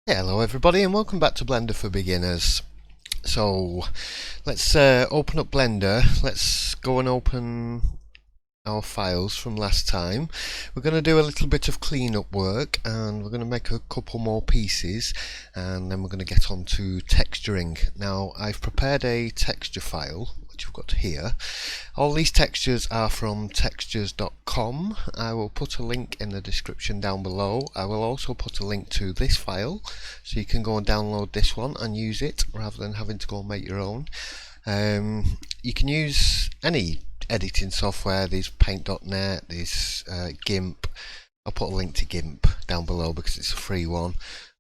Hello everybody and welcome back to Blender for Beginners. So let's open up Blender. Let's go and open our files from last time. We're going to do a little bit of cleanup work and we're going to make a couple more pieces and then we're going to get on to texturing. Now I've prepared a texture file which I've got here. All these textures are from textures.com. I will put a link in the description down below. I will also put a link to this file so you can go and download this one and use it rather than having to go and make your own. You can use any editing software. There's paint.net, there's GIMP. I'll put a link to GIMP down below because it's a free one,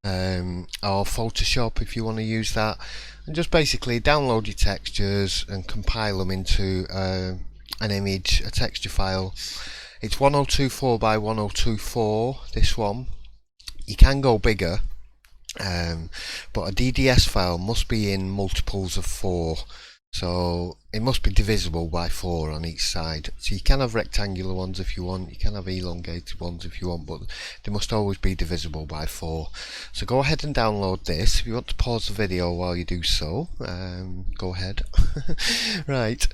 or Photoshop if you want to use that, and just basically download your textures and compile them into an image, a texture file. It's 1024 by 1024, this one. You can go bigger, but a DDS file must be in multiples of 4. So it must be divisible by 4 on each side. So you can have rectangular ones if you want, you can have elongated ones if you want, but they must always be divisible by 4. So go ahead and download this. If you want to pause the video while you do so, go ahead. Right.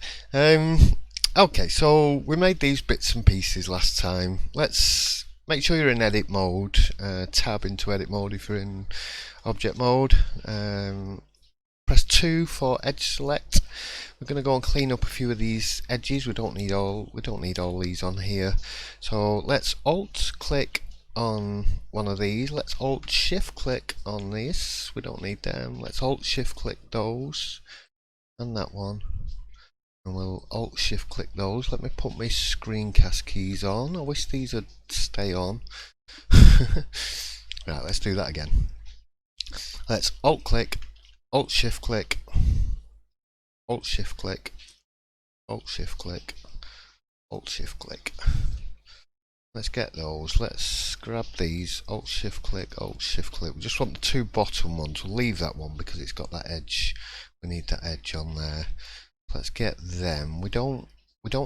Okay, so we made these bits and pieces last time. Let's make sure you're in edit mode. Tab into edit mode if you're in object mode. Press 2 for edge select. We're going to go and clean up a few of these edges. We don't need all these on here. So let's alt click on one of these. Let's alt shift click on this. We don't need them. Let's alt shift click those and that one. And we'll alt shift click those. Let me put my screencast keys on. I wish these would stay on. Right, let's do that again. Let's alt click, alt shift click, alt shift click, alt shift click, alt shift click. Let's get those. Let's grab these. Alt shift click, alt shift click. We just want the 2 bottom ones. We'll leave that one because it's got that edge. We need that edge on there. Let's get them. We don't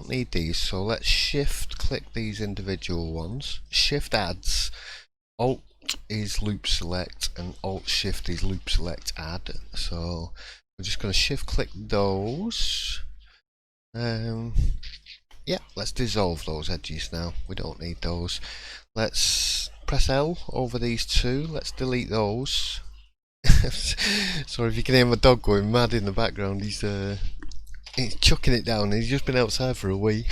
need these, so let's shift click these individual ones. Shift adds. Alt is loop select and alt shift is loop select add. So we're just going to shift click those. Yeah, let's dissolve those edges now. We don't need those. Let's press L over these 2. Let's delete those. Sorry if you can hear my dog going mad in the background. He's chucking it down. He's just been outside for a wee.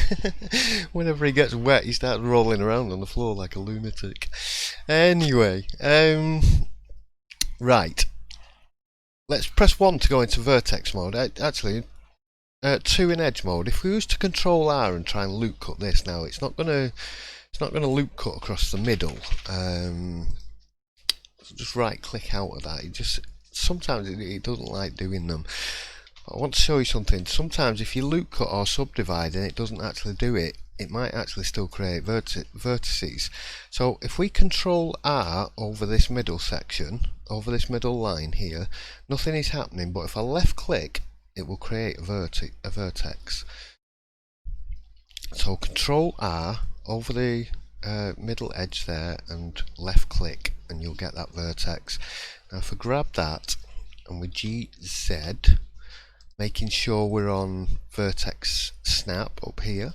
Whenever he gets wet, he starts rolling around on the floor like a lunatic. Anyway, right. Let's press 1 to go into vertex mode. Actually, 2 in edge mode. If we was to Control R and try and loop cut this now, it's not gonna loop cut across the middle. So just right click out of that. Sometimes it doesn't like doing them. I want to show you something. Sometimes if you loop cut or subdivide and it doesn't actually do it, it might actually still create vertices. So if we Control R over this middle section, over this middle line here, nothing is happening, but if I left click, it will create a vertex. So Control R over the middle edge there and left click and you'll get that vertex. Now if I grab that and we GZ, making sure we're on vertex snap up here,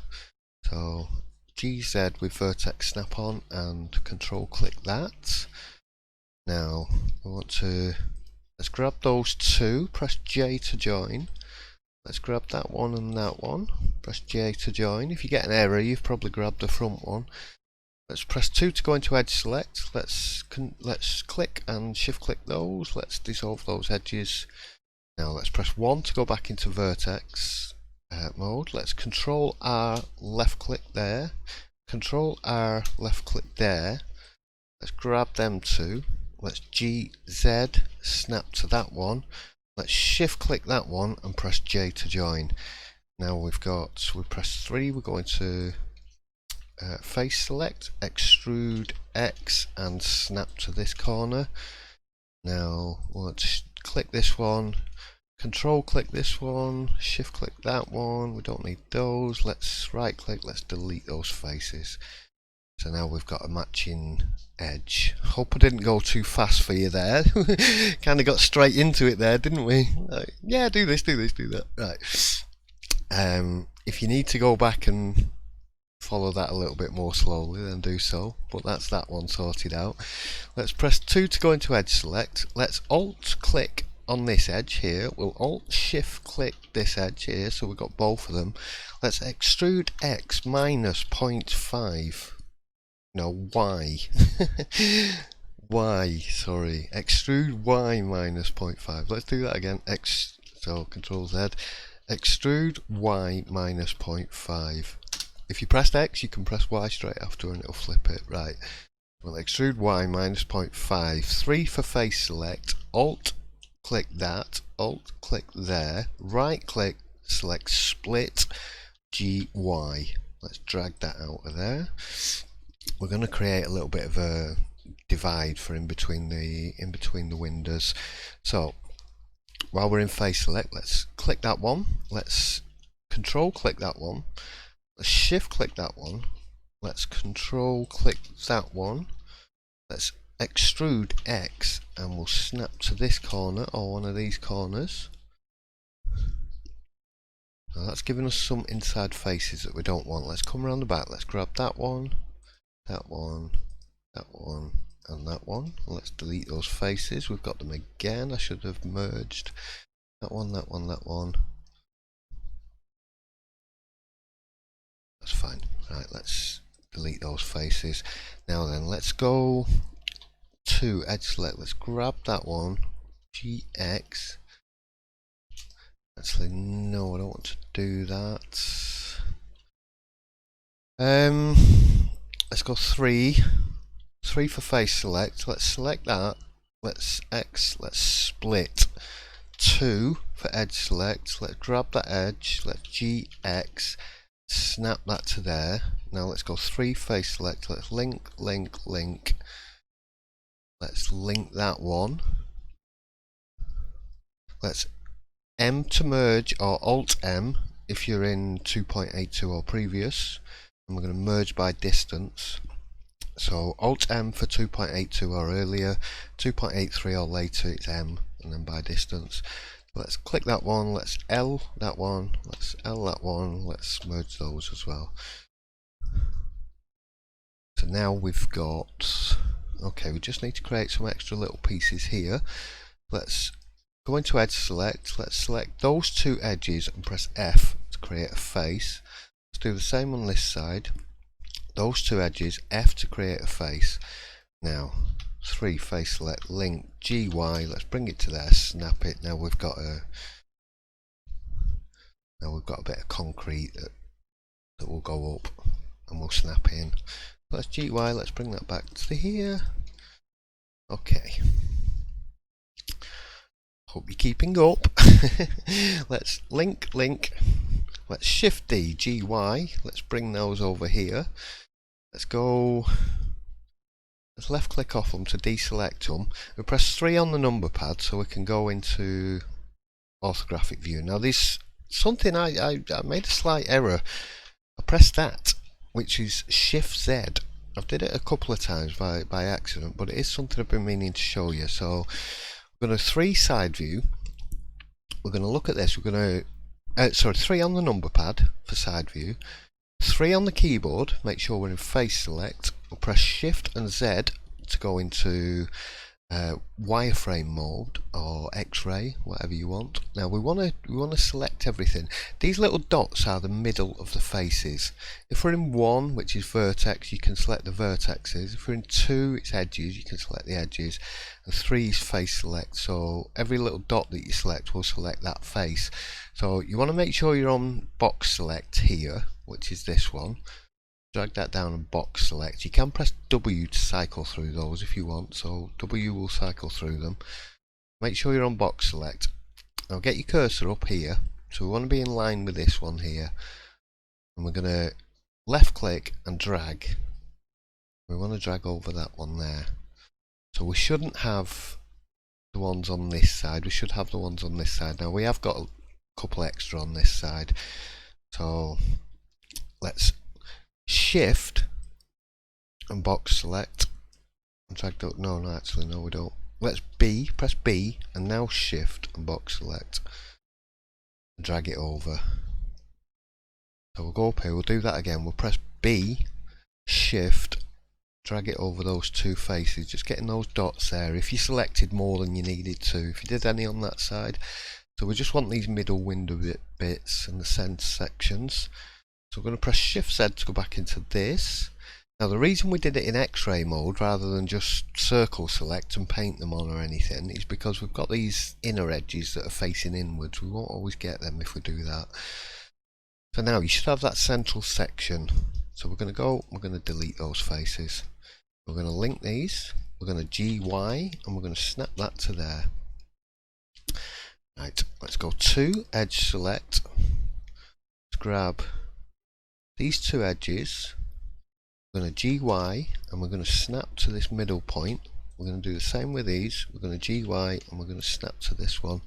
so GZ with vertex snap on and control click that. Now we want to, let's grab those 2, press J to join. Let's grab that one and that one, press J to join. If you get an error, you've probably grabbed the front one. Let's press 2 to go into edge select. Let's click and shift click those. Let's dissolve those edges. Now let's press 1 to go back into vertex mode. Let's Control R left click there, Control R left click there. Let's grab them 2. Let's GZ snap to that one. Let's shift click that one and press J to join. Now we press 3, we're going to face select, extrude X and snap to this corner. Now we'll click this one, Control click this one, shift click that one. We don't need those. Let's right click, let's delete those faces. So now we've got a matching edge. Hope I didn't go too fast for you there. Kind of got straight into it there, didn't we? Like, yeah, do this, do this, do that. Right. If you need to go back and follow that a little bit more slowly, then do so. But that's that one sorted out. Let's press 2 to go into edge select. Let's alt click on this edge here. We'll alt shift click this edge here, so we've got both of them. Let's extrude X minus 0.5. No, Y. Y, sorry. Extrude Y minus 0.5. Let's do that again. So Control Z. Extrude Y minus 0.5. If you pressed X, you can press Y straight after and it'll flip it. Right. Well, extrude Y minus 0.5. 3 for face select. Alt click that. Alt click there. Right click. Select split GY. Let's drag that out of there. We're going to create a little bit of a divide for in between the windows. So while we're in face select, let's click that one. Let's control click that one. Let's shift click that one. Let's control click that one. Let's extrude X and we'll snap to this corner or one of these corners. Now that's giving us some inside faces that we don't want. Let's come around the back. Let's grab that one, that one, that one, and that one. Let's delete those faces. We've got them again. I should have merged that one, that one, that one. That's fine. Right, let's delete those faces. Now then, let's go to edge select. Let's grab that one, GX. Actually, no, I don't want to do that. Let's go 3 for face select. Let's select that. Let's split 2 for edge select. Let's grab that edge. Let's GX, snap that to there. Now let's go 3 face select. Let's link. Let's link that one. Let's M to merge or Alt M if you're in 2.82 or previous, and we're going to merge by distance. So Alt M for 2.82 or earlier, 2.83 or later it's M, and then by distance. Let's click that one, let's L that one, let's L that one, let's merge those as well. So now we've got, okay, we just need to create some extra little pieces here. Let's go into edge select. Let's select those 2 edges and press F to create a face. Let's do the same on this side. Those 2 edges, F to create a face. Now 3 face select, link GY. Let's bring it to there, snap it. Now we've got a bit of concrete that will go up and we'll snap in. Let's GY. Let's bring that back to here. Okay. Hope you're keeping up. Let's link. Let's shift D, GY. Let's bring those over here. Let's go. Let's left click off them to deselect them. We press 3 on the number pad so we can go into Orthographic View. Now this something I made a slight error. I pressed that, which is Shift Z. I've did it a couple of times by accident, but it is something I've been meaning to show you. So we're going to 3 side view. We're going to look at this. We're going to 3 on the number pad for side view, 3 on the keyboard. Make sure we're in face select. We'll press Shift and Z to go into wireframe mode or X-ray, whatever you want. Now we want to select everything. These little dots are the middle of the faces. If we're in 1, which is vertex, you can select the vertexes. If we're in 2, it's edges, you can select the edges, and 3 is face select. So every little dot that you select will select that face. So you want to make sure you're on box select here, which is this one. Drag that down and box select. You can press W to cycle through those if you want, so W will cycle through them. Make sure you're on box select. Now get your cursor up here, so we want to be in line with this one here, and we're going to left click and drag. We want to drag over that one there. So we shouldn't have the ones on this side, we should have the ones on this side. Now we have got a couple extra on this side, so let's shift and box select and drag that. No, actually, no, we don't. Let's press B and now shift and box select and drag it over. So we'll go up here, we'll do that again. We'll press B, shift, drag it over those two faces, just getting those dots there. If you selected more than you needed to, if you did any on that side. So we just want these middle window bits and the centre sections. So we're going to press Shift Z to go back into this. Now the reason we did it in X-ray mode rather than just circle select and paint them on or anything is because we've got these inner edges that are facing inwards. We won't always get them if we do that. So now you should have that central section. So we're going to delete those faces. We're going to link these, we're going to GY and we're going to snap that to there. Right, let's go to edge select. Let's grab these two edges. We're going to GY and we're going to snap to this middle point. We're going to do the same with these. We're going to GY and we're going to snap to this one.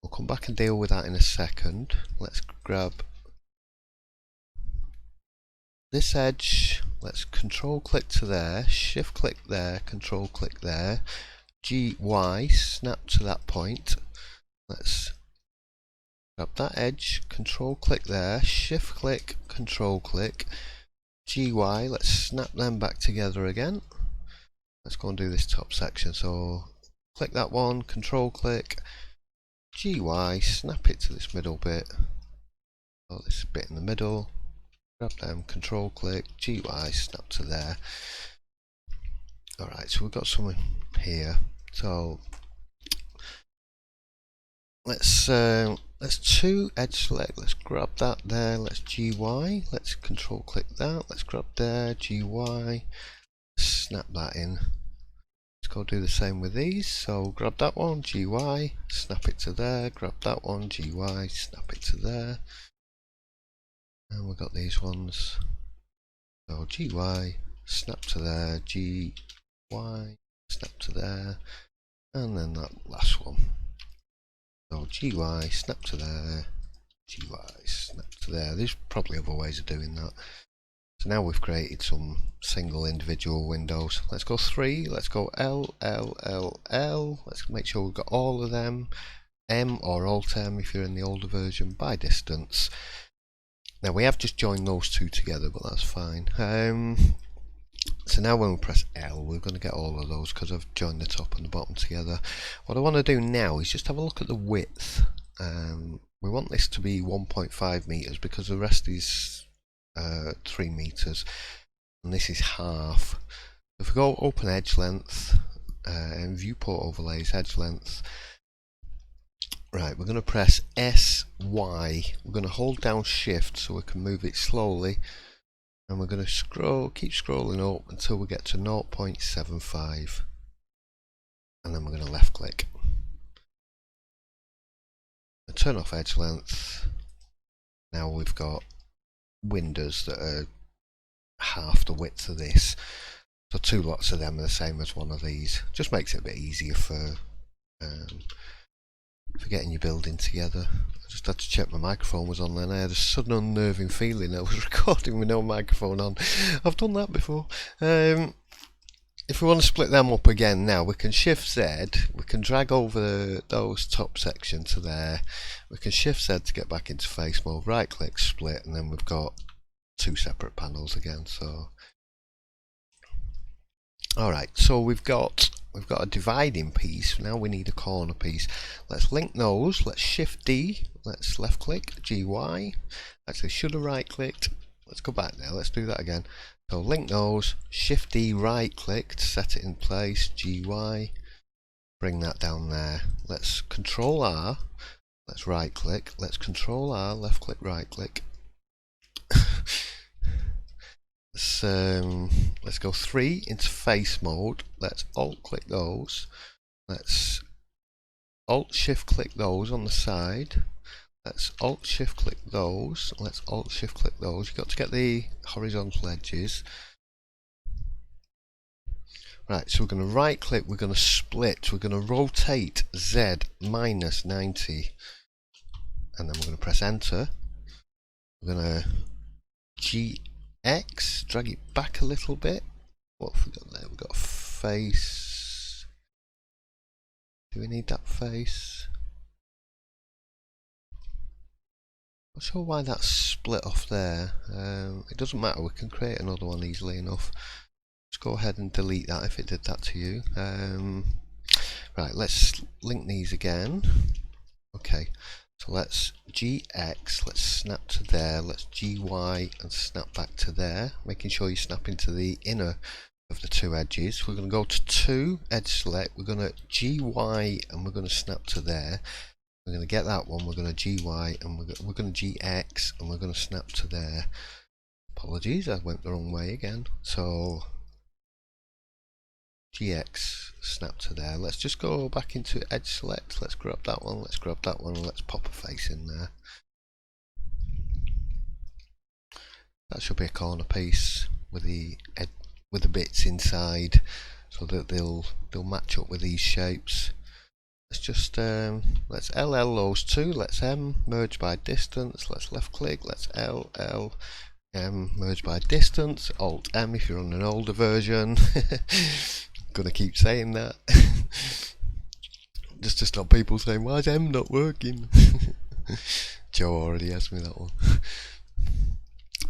We'll come back and deal with that in a second. Let's grab this edge. Let's control click to there, shift click there, control click there. GY, snap to that point. Let's grab that edge, control click there, shift click, control click. GY, let's snap them back together again. Let's go and do this top section. So click that one, control click, GY, snap it to this middle bit. Oh, this bit in the middle. Grab them, control click, GY, snap to there. Alright, so we've got something here. So let's to edge select, let's grab that there, let's GY, let's control click that, let's grab there, GY, snap that in. Let's go do the same with these. So grab that one, GY, snap it to there, grab that one, GY, snap it to there. And we've got these ones. So GY, snap to there, GY, snap to there, and then that last one. So GY, snap to there, GY, snap to there. There's probably other ways of doing that. So now we've created some single individual windows. Let's go 3, let's go L, L, L, L. Let's make sure we've got all of them. M or Alt M if you're in the older version by distance. Now we have just joined those two together, but that's fine. So now when we press L, we're going to get all of those because I've joined the top and the bottom together. What I want to do now is just have a look at the width. We want this to be 1.5 meters because the rest is 3 meters, and this is half. If we go open edge length and viewport overlays edge length. Right, we're going to press SY. We're going to hold down shift so we can move it slowly, and we're going to keep scrolling up until we get to 0.75, and then we're going to left click. Turn off edge length. Now we've got windows that are half the width of this, so 2 lots of them are the same as one of these. Just makes it a bit easier for getting your building together. I just had to check my microphone was on then. I had a sudden unnerving feeling I was recording with no microphone on. I've done that before. If we want to split them up again now, we can Shift Z, we can drag over those top section to there, we can Shift Z to get back into face mode, right click, split, and then we've got 2 separate panels again. So alright, so we've got a dividing piece. Now we need a corner piece. Let's link those. Let's Shift D. Let's left click GY. Actually, should have right clicked. Let's go back there. Let's do that again. So link those. Shift D, right click to set it in place. GY. Bring that down there. Let's Control R. Let's right click. Let's Control R. Left click. Right click. Let's go 3 into face mode. Let's alt click those. Let's alt shift click those on the side. Let's alt shift click those. Let's alt shift click those. You've got to get the horizontal edges. Right, so we're going to right click, we're going to split, we're going to rotate Z minus 90, and then we're going to press enter. We're going to X, drag it back a little bit. What have we got there? We've got a face. Do we need that face? Not sure why that's split off there. It doesn't matter, we can create another one easily enough. Let's go ahead and delete that if it did that to you. Right, let's link these again. Okay, so let's GX, let's snap to there, let's GY and snap back to there, making sure you snap into the inner of the two edges. We're going to go to 2, edge select, we're going to GY and we're going to snap to there. We're going to get that one, we're going to GY and we're going to GX and we're going to snap to there. Apologies, I went the wrong way again. So GX, snap to there. Let's just go back into edge select, let's grab that one, let's grab that one, and let's pop a face in there. That should be a corner piece with the bits inside so that they'll match up with these shapes. Let's just let's LL those two, let's M, merge by distance, let's left click, let's LL M, merge by distance, Alt M if you're on an older version. Gonna keep saying that just to stop people saying, why is M not working? Joe already asked me that one.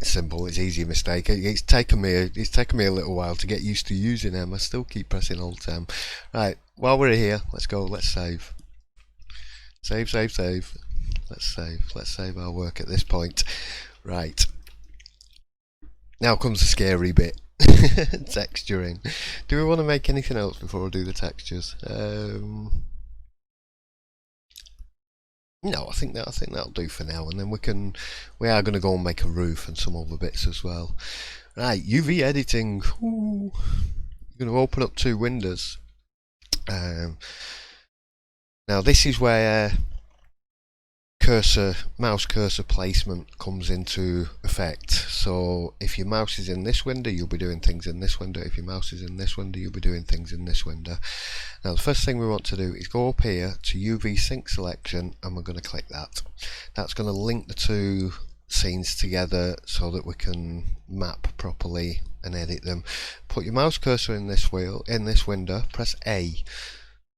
It's simple, it's easy mistake. It's taken me a little while to get used to using M. I still keep pressing Alt M. Right, while we're here, let's go, let's save. Save. Let's save our work at this point. Right. Now comes the scary bit. Texturing. Do we want to make anything else before I do the textures? No, I think that'll do for now, and then we are going to go and make a roof and some other bits as well. Right, UV editing. Ooh. You're going to open up 2 windows. Now this is where mouse cursor placement comes into effect. So if your mouse is in this window, you'll be doing things in this window. If your mouse is in this window, you'll be doing things in this window. Now the first thing we want to do is go up here to UV sync selection, and we're going to click that. That's going to link the 2 scenes together so that we can map properly and edit them. Put your mouse cursor in this window, press A.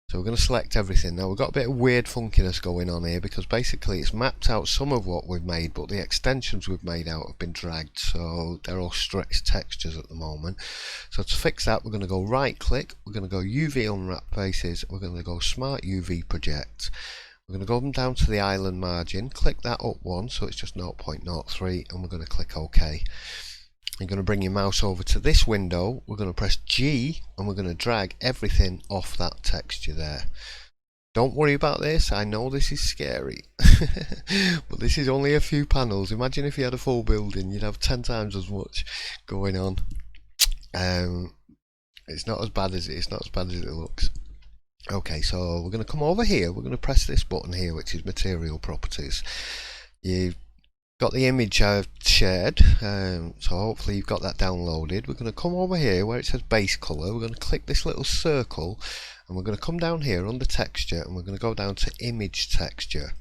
So we're going to select everything. Now we've got a bit of weird funkiness going on here because basically it's mapped out some of what we've made, but the extensions we've made out have been dragged, so they're all stretched textures at the moment. So to fix that, we're going to go right click, we're going to go UV Unwrap Faces, we're going to go Smart UV Project. We're going to go down to the island margin, click that up one so it's just 0.03, and we're going to click OK. You're going to bring your mouse over to this window, we're going to press G and we're going to drag everything off that texture there. Don't worry about this, I know this is scary, but this is only a few panels. Imagine if you had a full building, you'd have 10 times as much going on. It's not as bad as it looks. Okay, so we're going to come over here, we're going to press this button here, which is Material Properties. You've got the image I've shared, so hopefully you've got that downloaded. We're going to come over here where it says base colour, we're going to click this little circle and we're going to come down here under texture and we're going to go down to image texture,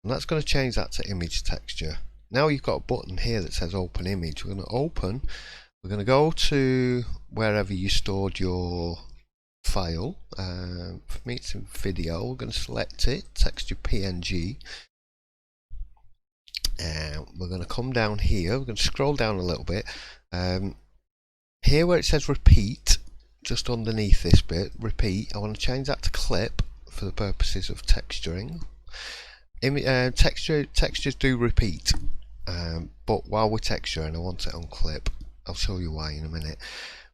and that's going to change that to image texture. Now you've got a button here that says open image. We're going to open, we're going to go to wherever you stored your file. For me it's in video, we're going to select it, texture PNG. We're going to come down here, we're going to scroll down a little bit. Here where it says repeat, just underneath this bit, repeat, I want to change that to clip for the purposes of texturing. Textures do repeat, but while we're texturing I want it on clip. I'll show you why in a minute.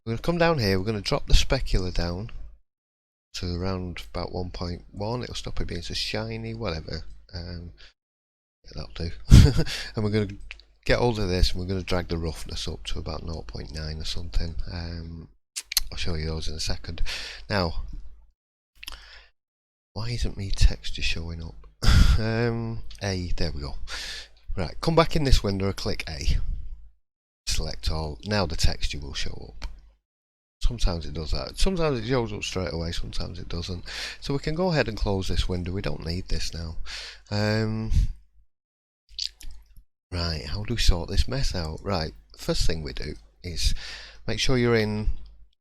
We're going to come down here, we're going to drop the specular down to around about 1.1, it'll stop it being so shiny, whatever. That'll do. And we're going to get hold of this and we're going to drag the roughness up to about 0.9 or something. I'll show you those in a second. Now, why isn't me texture showing up? A, there we go. Right, come back in this window, click A. Select all. Now the texture will show up. Sometimes it does that. Sometimes it shows up straight away, sometimes it doesn't. So we can go ahead and close this window. We don't need this now. Right, how do we sort this mess out? Right, first thing we do is make sure you're in,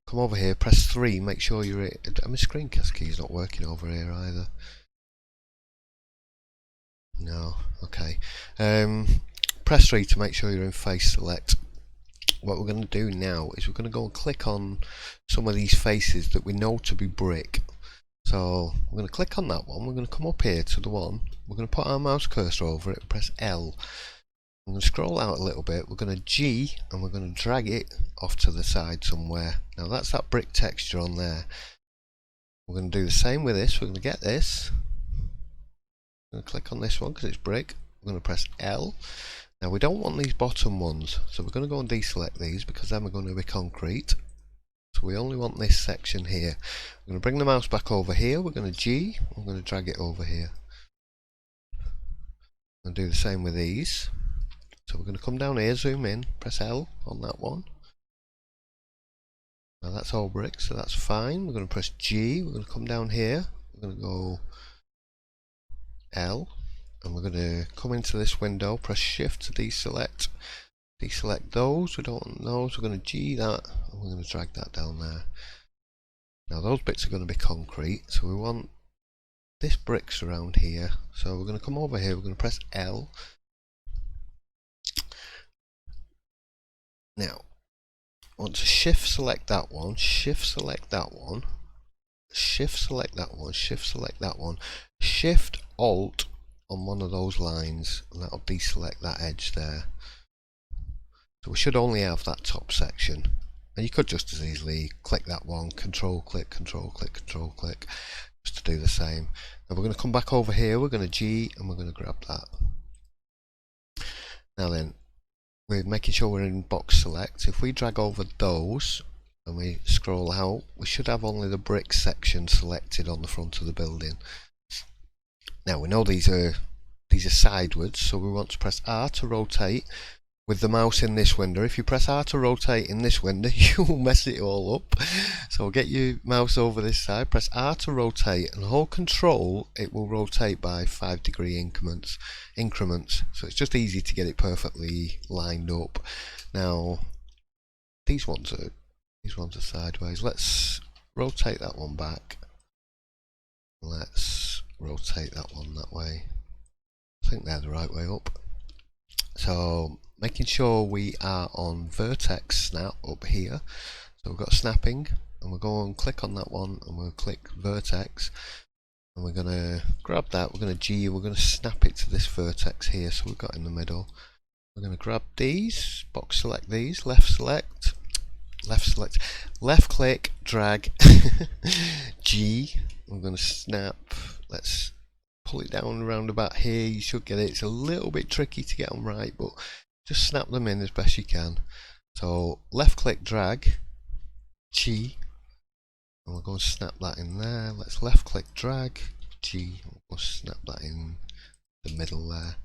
come over here, press 3, make sure you're in, my screencast key's not working over here either. No, okay. Press 3 to make sure you're in face select. What we're going to do now is we're going to go and click on some of these faces that we know to be brick. So we're going to click on that one, we're going to come up here to the one, we're going to put our mouse cursor over it, press L. I'm going to scroll out a little bit, we're going to G and we're going to drag it off to the side somewhere. Now that's that brick texture on there. We're going to do the same with this, we're going to get this. I'm going to click on this one because it's brick, we're going to press L. Now we don't want these bottom ones, so we're going to go and deselect these because then we're going to be concrete. So we only want this section here. We're going to bring the mouse back over here, we're going to G, we're going to drag it over here. And do the same with these. So we're going to come down here, zoom in, press L on that one. Now that's all brick, so that's fine. We're going to press G, we're going to come down here, we're going to go L. And we're going to come into this window, press shift to deselect. Deselect those, we don't want those, we're going to G that, and we're going to drag that down there. Now those bits are going to be concrete, so we want this bricks around here. So we're going to come over here, we're going to press L. Now, I want to shift select that one, shift select that one, shift select that one, shift select that one, shift Alt on one of those lines, and that'll deselect that edge there. So we should only have that top section, and you could just as easily click that one, control click, control click, control click, just to do the same. Now we're going to come back over here, we're going to G and we're going to grab that. Now then, we're making sure we're in box select. If we drag over those and we scroll out, we should have only the brick section selected on the front of the building. Now we know these are sideways, so we want to press R to rotate with the mouse in this window. If you press R to rotate in this window, you will mess it all up. So get your mouse over this side, press R to rotate, and hold control, it will rotate by 5-degree increments. So it's just easy to get it perfectly lined up. Now these ones are sideways. Let's rotate that one back. Let's rotate that one that way. I think they're the right way up. So making sure we are on vertex snap up here. So we've got snapping, and we'll go and click on that one, and we'll click vertex, and we're going to grab that, we're going to G, we're going to snap it to this vertex here, so we've got in the middle. We're going to grab these, box select these, left select, left click, drag, G, we're going to snap, let's pull it down around about here, you should get it. It's a little bit tricky to get them right, but just snap them in as best you can. So left click, drag, G, and we're going to snap that in there. Let's left click, drag, G, and we'll snap that in the middle there.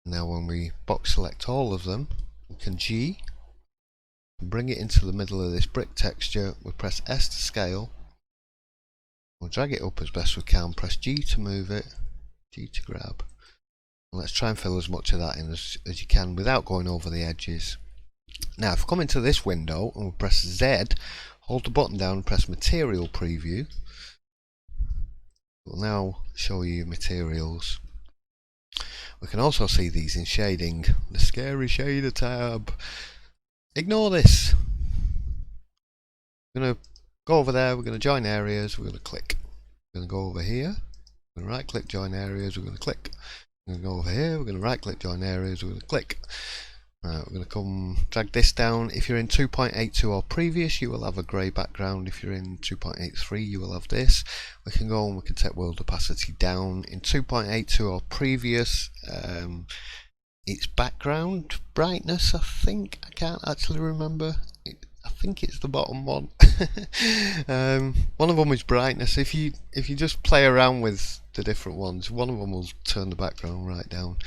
Now when we box select all of them, we can G, and bring it into the middle of this brick texture. We press S to scale. We'll drag it up as best we can, press G to move it, G to grab. And let's try and fill as much of that in as you can without going over the edges. Now if we come into this window and we press Z, hold the button down and press Material Preview, it will now show you materials. We can also see these in shading, the scary shader tab. Ignore this. We're going to go over there, we're going to join areas, we're going to click. We're going to go over here, we're going to right click, join areas, we're going to click. We're going to go over here, we're going to right click, join areas, we're going to click. Right, we're going to come drag this down. If you're in 2.82 or previous, you will have a grey background. If you're in 2.83, you will have this. We can go and we can take world opacity down. In 2.82 or previous, it's background brightness, I think. I can't actually remember. I think it's the bottom one. One of them is brightness. If you just play around with the different ones, one of them will turn the background right down.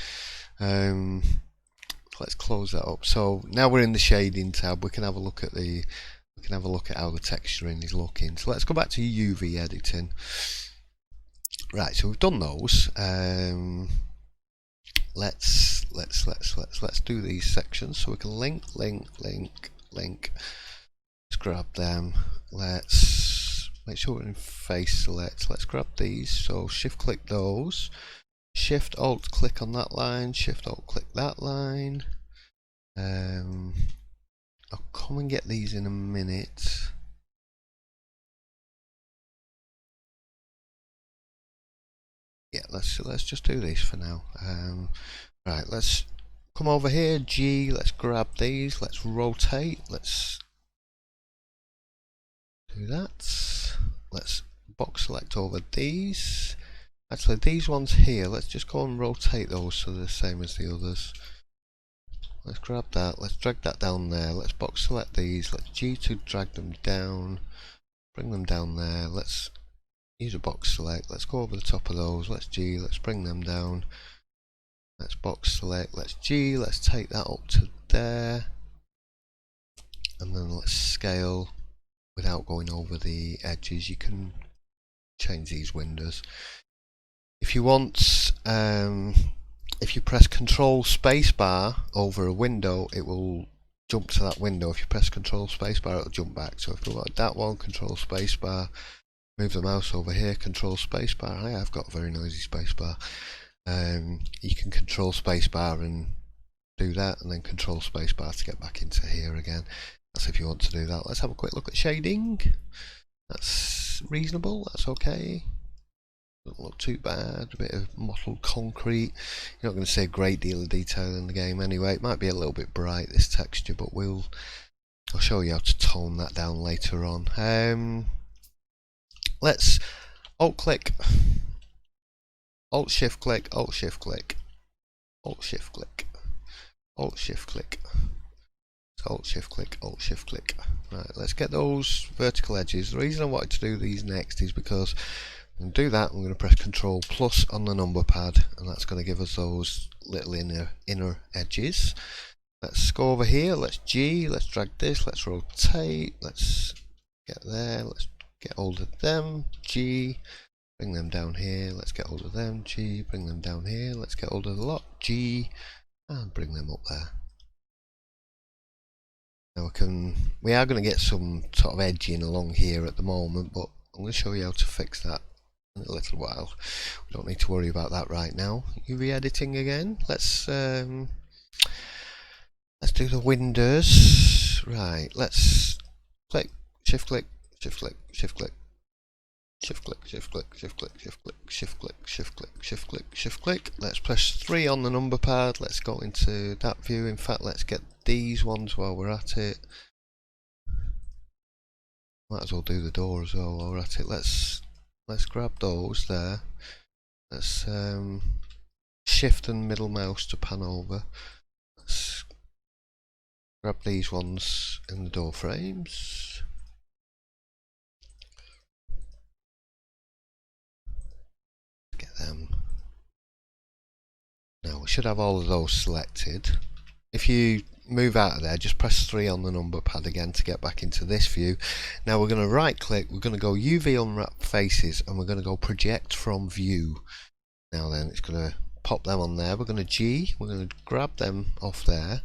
Let's close that up. So now we're in the shading tab. We can have a look at how the texturing is looking. So let's go back to UV editing. Right, so we've done those. Let's let's do these sections so we can link. Let's grab them. Let's make sure we're in face select. Let's grab these. So shift click those. Shift Alt click on that line. Shift Alt click that line. I'll come and get these in a minute. Yeah, let's just do these for now. Right, let's come over here. G. Let's grab these. Let's rotate. Let's do that. Let's box select over these. Actually, these ones here, let's just go and rotate those so they're the same as the others. Let's grab that, let's drag that down there, let's box select these, let's G to drag them down, bring them down there, let's use a box select, let's go over the top of those, let's G, let's bring them down, let's box select, let's G, let's take that up to there, and then let's scale without going over the edges. You can change these windows. If you want, if you press Control Spacebar over a window, it will jump to that window. If you press Control Spacebar, it'll jump back. So if we like that one, Control Spacebar, move the mouse over here, Control Spacebar. I've got a very noisy spacebar. You can Control Spacebar and do that, and then Control Spacebar to get back into here again. That's if you want to do that. Let's have a quick look at shading. That's reasonable. That's okay. Doesn't look too bad. A bit of mottled concrete. You're not going to see a great deal of detail in the game anyway. It might be a little bit bright, this texture, but I'll show you how to tone that down later on. Let's Alt click, Alt shift click, Alt shift click, Alt shift click, Alt shift click, Alt shift click, Alt shift click. Right, let's get those vertical edges. The reason I wanted to do these next is because and do that, I'm going to press Control plus on the number pad, and that's going to give us those little inner edges. Let's go over here, let's G, let's drag this, let's rotate, let's get there, let's get hold of them, G, bring them down here, let's get hold of them, G, bring them down here, let's get hold of the lot, G, and bring them up there. Now we are going to get some sort of edging along here at the moment, but I'm going to show you how to fix that in a little while. We don't need to worry about that right now. UV editing again. Let's do the windows. Right, let's click, shift click, shift click, shift click, shift click, shift click, shift click, shift click, shift click, shift click, shift click, shift click. Let's press 3 on the number pad. Let's go into that view. In fact, let's get these ones while we're at it. Might as well do the door as well while we're at it. Let's grab those there. Let's shift and middle mouse to pan over. Let's grab these ones in the door frames. Get them. Now we should have all of those selected. If you move out of there, just press 3 on the number pad again to get back into this view. Now we're going to right click, we're going to go UV Unwrap Faces, and we're going to go Project from View. Now then, it's going to pop them on there. We're going to G, we're going to grab them off there.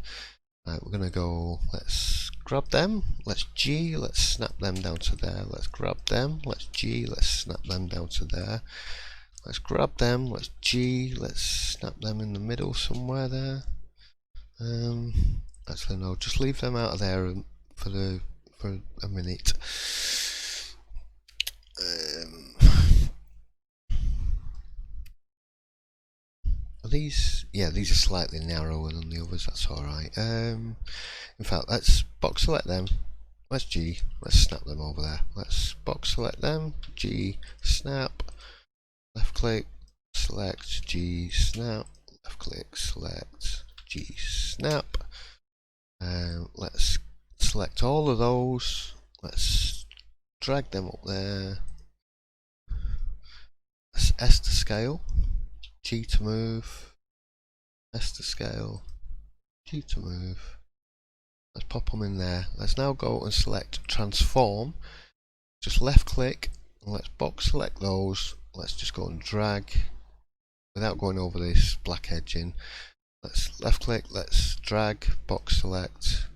Right, we're going to go, let's grab them, let's G, let's snap them down to there. Let's grab them, let's G, let's snap them down to there. Let's grab them, let's G, let's snap them in the middle somewhere there. Actually no, just leave them out of there for a minute. Are these? Yeah, these are slightly narrower than the others. That's all right. In fact, let's box select them. Let's G. Let's snap them over there. Let's box select them. G. Snap. Left click. Select. G. Snap. Left click. Select. G. Snap. Let's select all of those. Let's drag them up there. Let's S to scale. G to move, S to scale, G to move. Let's pop them in there. Let's now go and select transform. Just left click and let's box select those. Let's just go and drag without going over this black edging. Let's left click, let's drag, box select,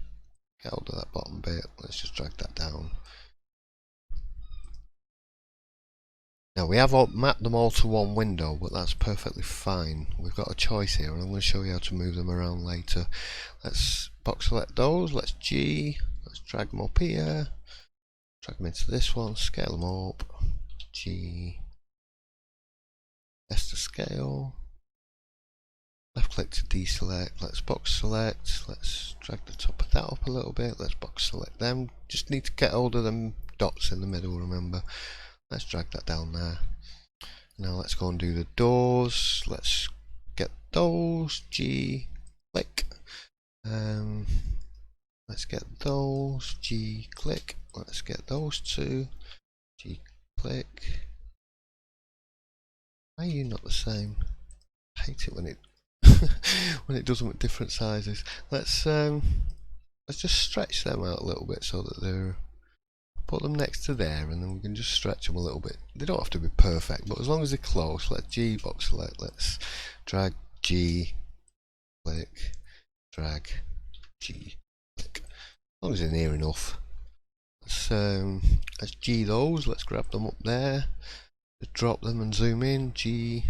get hold of that bottom bit, let's just drag that down. Now we have mapped them all to one window, but that's perfectly fine. We've got a choice here, and I'm going to show you how to move them around later. Let's box select those, let's G, let's drag them up here, drag them into this one, scale them up, G, S to scale, left click to deselect, let's box select, let's drag the top of that up a little bit, let's box select them, just need to get hold of them dots in the middle, remember. Let's drag that down there. Now let's go and do the doors. Let's get those. G, click. Let's get those. G, click. Let's get those two. G, click. Why are you not the same? I hate it when it when it does them at different sizes. Let's just stretch them out a little bit so that they're. Put them next to there, and then we can just stretch them a little bit. They don't have to be perfect, but as long as they're close, let's G box select, let's drag G, click, drag G, click. As long as they're near enough. Let's G those, let's grab them up there, just drop them and zoom in, G,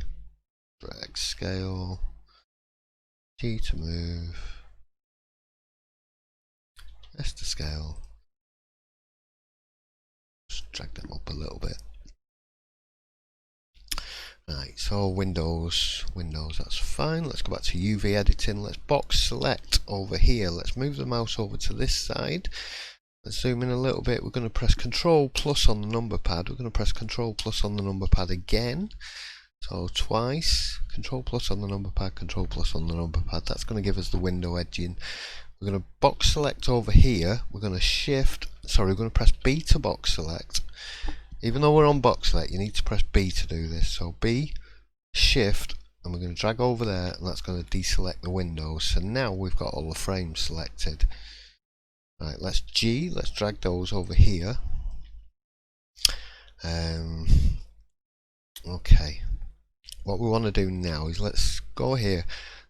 drag scale, G to move, S to scale. Drag them up a little bit. Right, so Windows, that's fine. Let's go back to UV editing. Let's box select over here. Let's move the mouse over to this side. Let's zoom in a little bit. We're going to press Control plus on the number pad. We're going to press Control plus on the number pad again. So twice. Control plus on the number pad, Control plus on the number pad. That's going to give us the window edging. We're going to box select over here. We're going to press B to box select. Even though we're on box select, you need to press B to do this. So B, Shift, and we're going to drag over there, and that's going to deselect the windows. So now we've got all the frames selected. Right, let's G, let's drag those over here. Okay, what we want to do now is let's go here.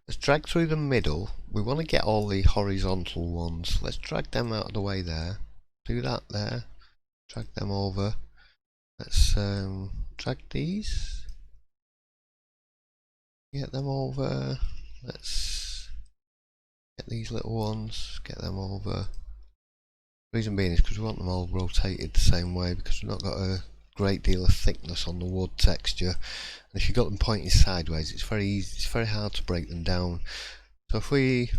Let's drag through the middle. We want to get all the horizontal ones. Let's drag them out of the way there. Do that there. Drag them over. Let's drag these. Get them over. Let's get these little ones. Get them over. Reason being is because we want them all rotated the same way, because we've not got a great deal of thickness on the wood texture. And if you've got them pointing sideways, it's very easy. It's very hard to break them down. So if we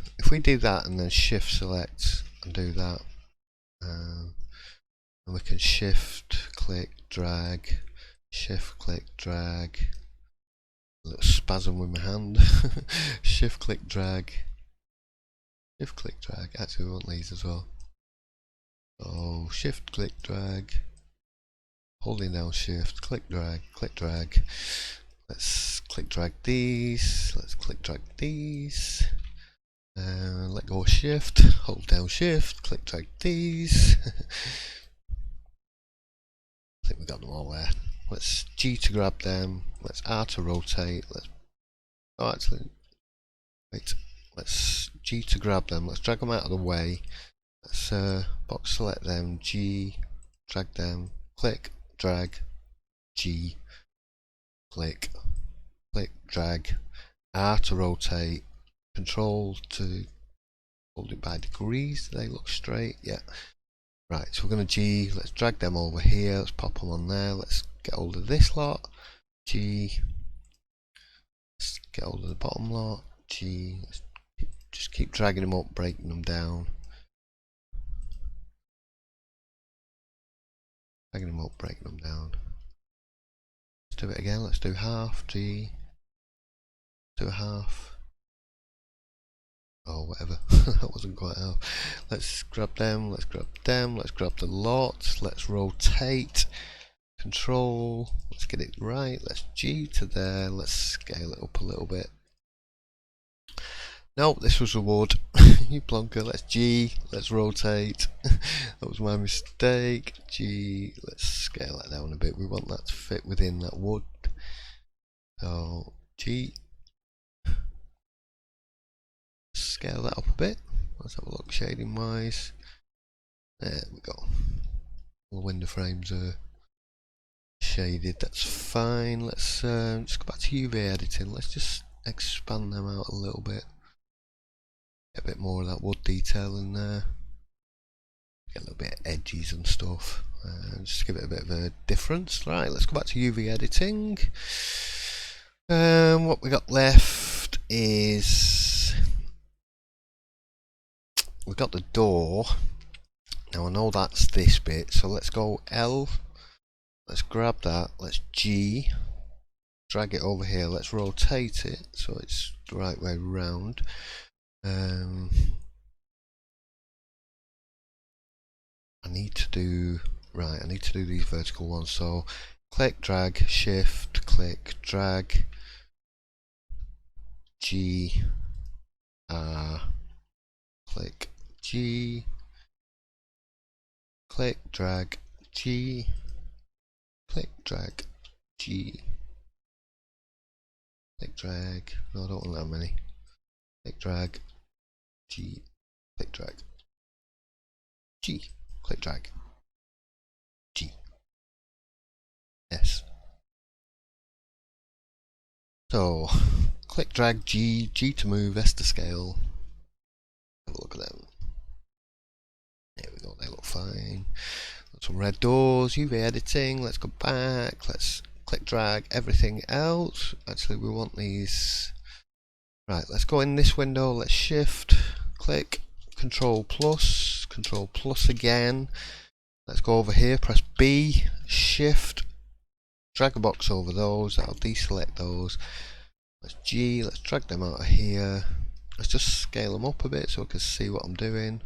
do that and then shift select and do that, and we can shift click drag, shift click drag, a little spasm with my hand, shift click drag, shift click drag. Actually we want these as well. So shift click drag, holding down shift, click drag, click drag. Let's click drag these, let's click drag these. Let go of shift, hold down shift, click drag these. I think we got them all there. Let's G to grab them, let's R to rotate, let's G to grab them, let's drag them out of the way. Let's box select them, G, drag them, click, drag, G, click, click, drag, R to rotate, Control to hold it by degrees. Do they look straight? Yeah. Right, so we're going to G, let's drag them over here, let's pop them on there, let's get hold of this lot, G, let's get hold of the bottom lot, G, let's just keep dragging them up, breaking them down. Dragging them up, breaking them down. Let's do it again, let's do half, G, do a half. Oh, whatever, that wasn't quite half. Let's grab them, let's grab them, let's grab the lot, let's rotate, Control, let's get it right, let's G to there, let's scale it up a little bit. Nope, this was a wood. You plonker, let's G, let's rotate. That was my mistake. G, let's scale that down a bit. We want that to fit within that wood. So G, scale that up a bit. Let's have a look shading wise. There we go. All the window frames are shaded, that's fine. Let's just go back to UV editing. Let's just expand them out a little bit. Get a bit more of that wood detail in there. Get a little bit of edges and stuff. Just give it a bit of a difference. Right, let's go back to UV editing. What we got left is we've got the door. Now I know that's this bit, so let's go L. Let's grab that. Let's G. Drag it over here. Let's rotate it so it's the right way round. I need to do these vertical ones. So click, drag, shift, click, drag, G, R, click, G, click, drag, G, click, drag, G, click, drag. No, I don't want that many. Click, drag, G, click, drag, G, click, drag, G, S. So click, drag, G, G to move, S to scale. Have a look at them. There we go, they look fine. Got some red doors, UV editing, let's go back, let's click, drag, everything else. Actually, we want these. Right, let's go in this window, let's shift, click, control plus again. Let's go over here, press B, shift, drag a box over those, that'll deselect those. Let's G, let's drag them out of here. Let's just scale them up a bit so I can see what I'm doing.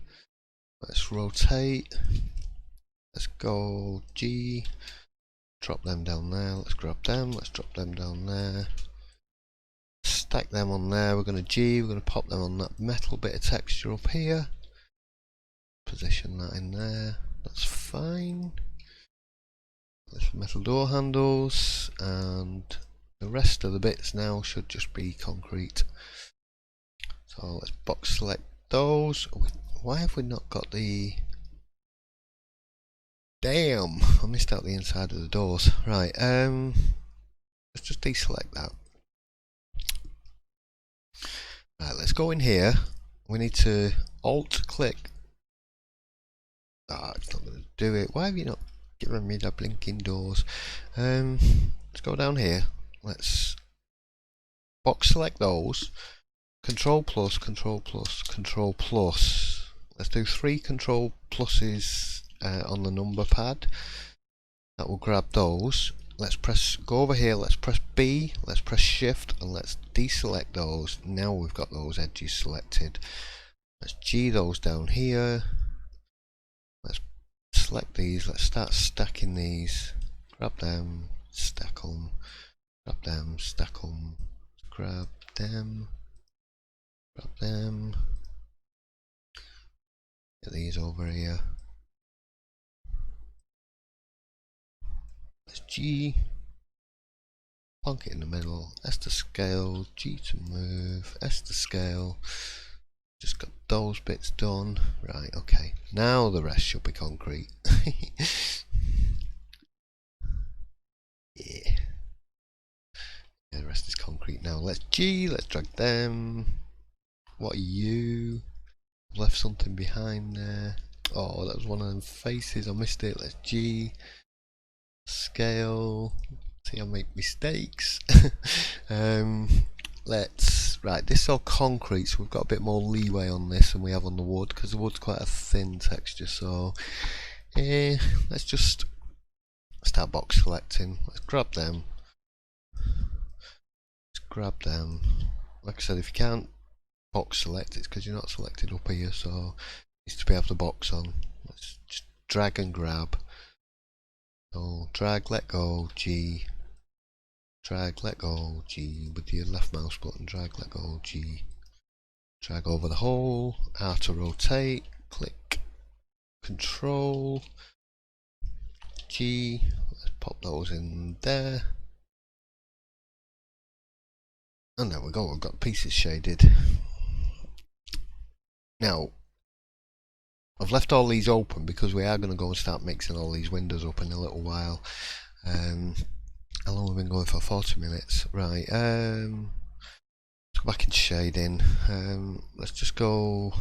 Let's rotate. Let's go G, drop them down there. Let's grab them, let's drop them down there. Stack them on there. We're going to G, we're going to pop them on that metal bit of texture up here. Position that in there. That's fine. There's metal door handles, and the rest of the bits now should just be concrete. So let's box select those. Why have we not got the... Damn! I missed out the inside of the doors. Right, let's just deselect that. Right, let's go in here. We need to Alt click. Ah, it's not going to do it. Why have you not given me the blinking doors? Let's go down here. Let's box select those. Control plus, control plus, control plus. Let's do 3 control pluses on the number pad. That will grab those. Let's go over here, let's press B, let's press shift, and let's deselect those. Now we've got those edges selected. Let's G those down here. Let's select these, let's start stacking these. Grab them, stack them, grab them, stack them, grab them, grab them. Get these over here. Let's G, plonk it in the middle, S to scale, G to move, S to scale. Just got those bits done. Right, okay. Now the rest should be concrete. Yeah. The rest is concrete now. Let's G, let's drag them. What are you? Left something behind there. Oh, that was one of them faces. I missed it. Let's G. Scale. See, I make mistakes. Right, this is all concrete, so we've got a bit more leeway on this than we have on the wood, because the wood's quite a thin texture. So let's just start box selecting. Let's grab them. Let's grab them. Like I said, if you can't box select, it's because you're not selected up here, so it needs to be able to box on. Let's just drag and grab. So drag, let go, G. Drag, let go, G with your left mouse button. Drag, let go, G. Drag over the whole. R to rotate. Click. Control. G. Let's pop those in there. And there we go. We've got pieces shaded. Now, I've left all these open because we are going to go and start mixing all these windows up in a little while. How long have we been going for? 40 minutes. Right, let's go back into shading. Let's just go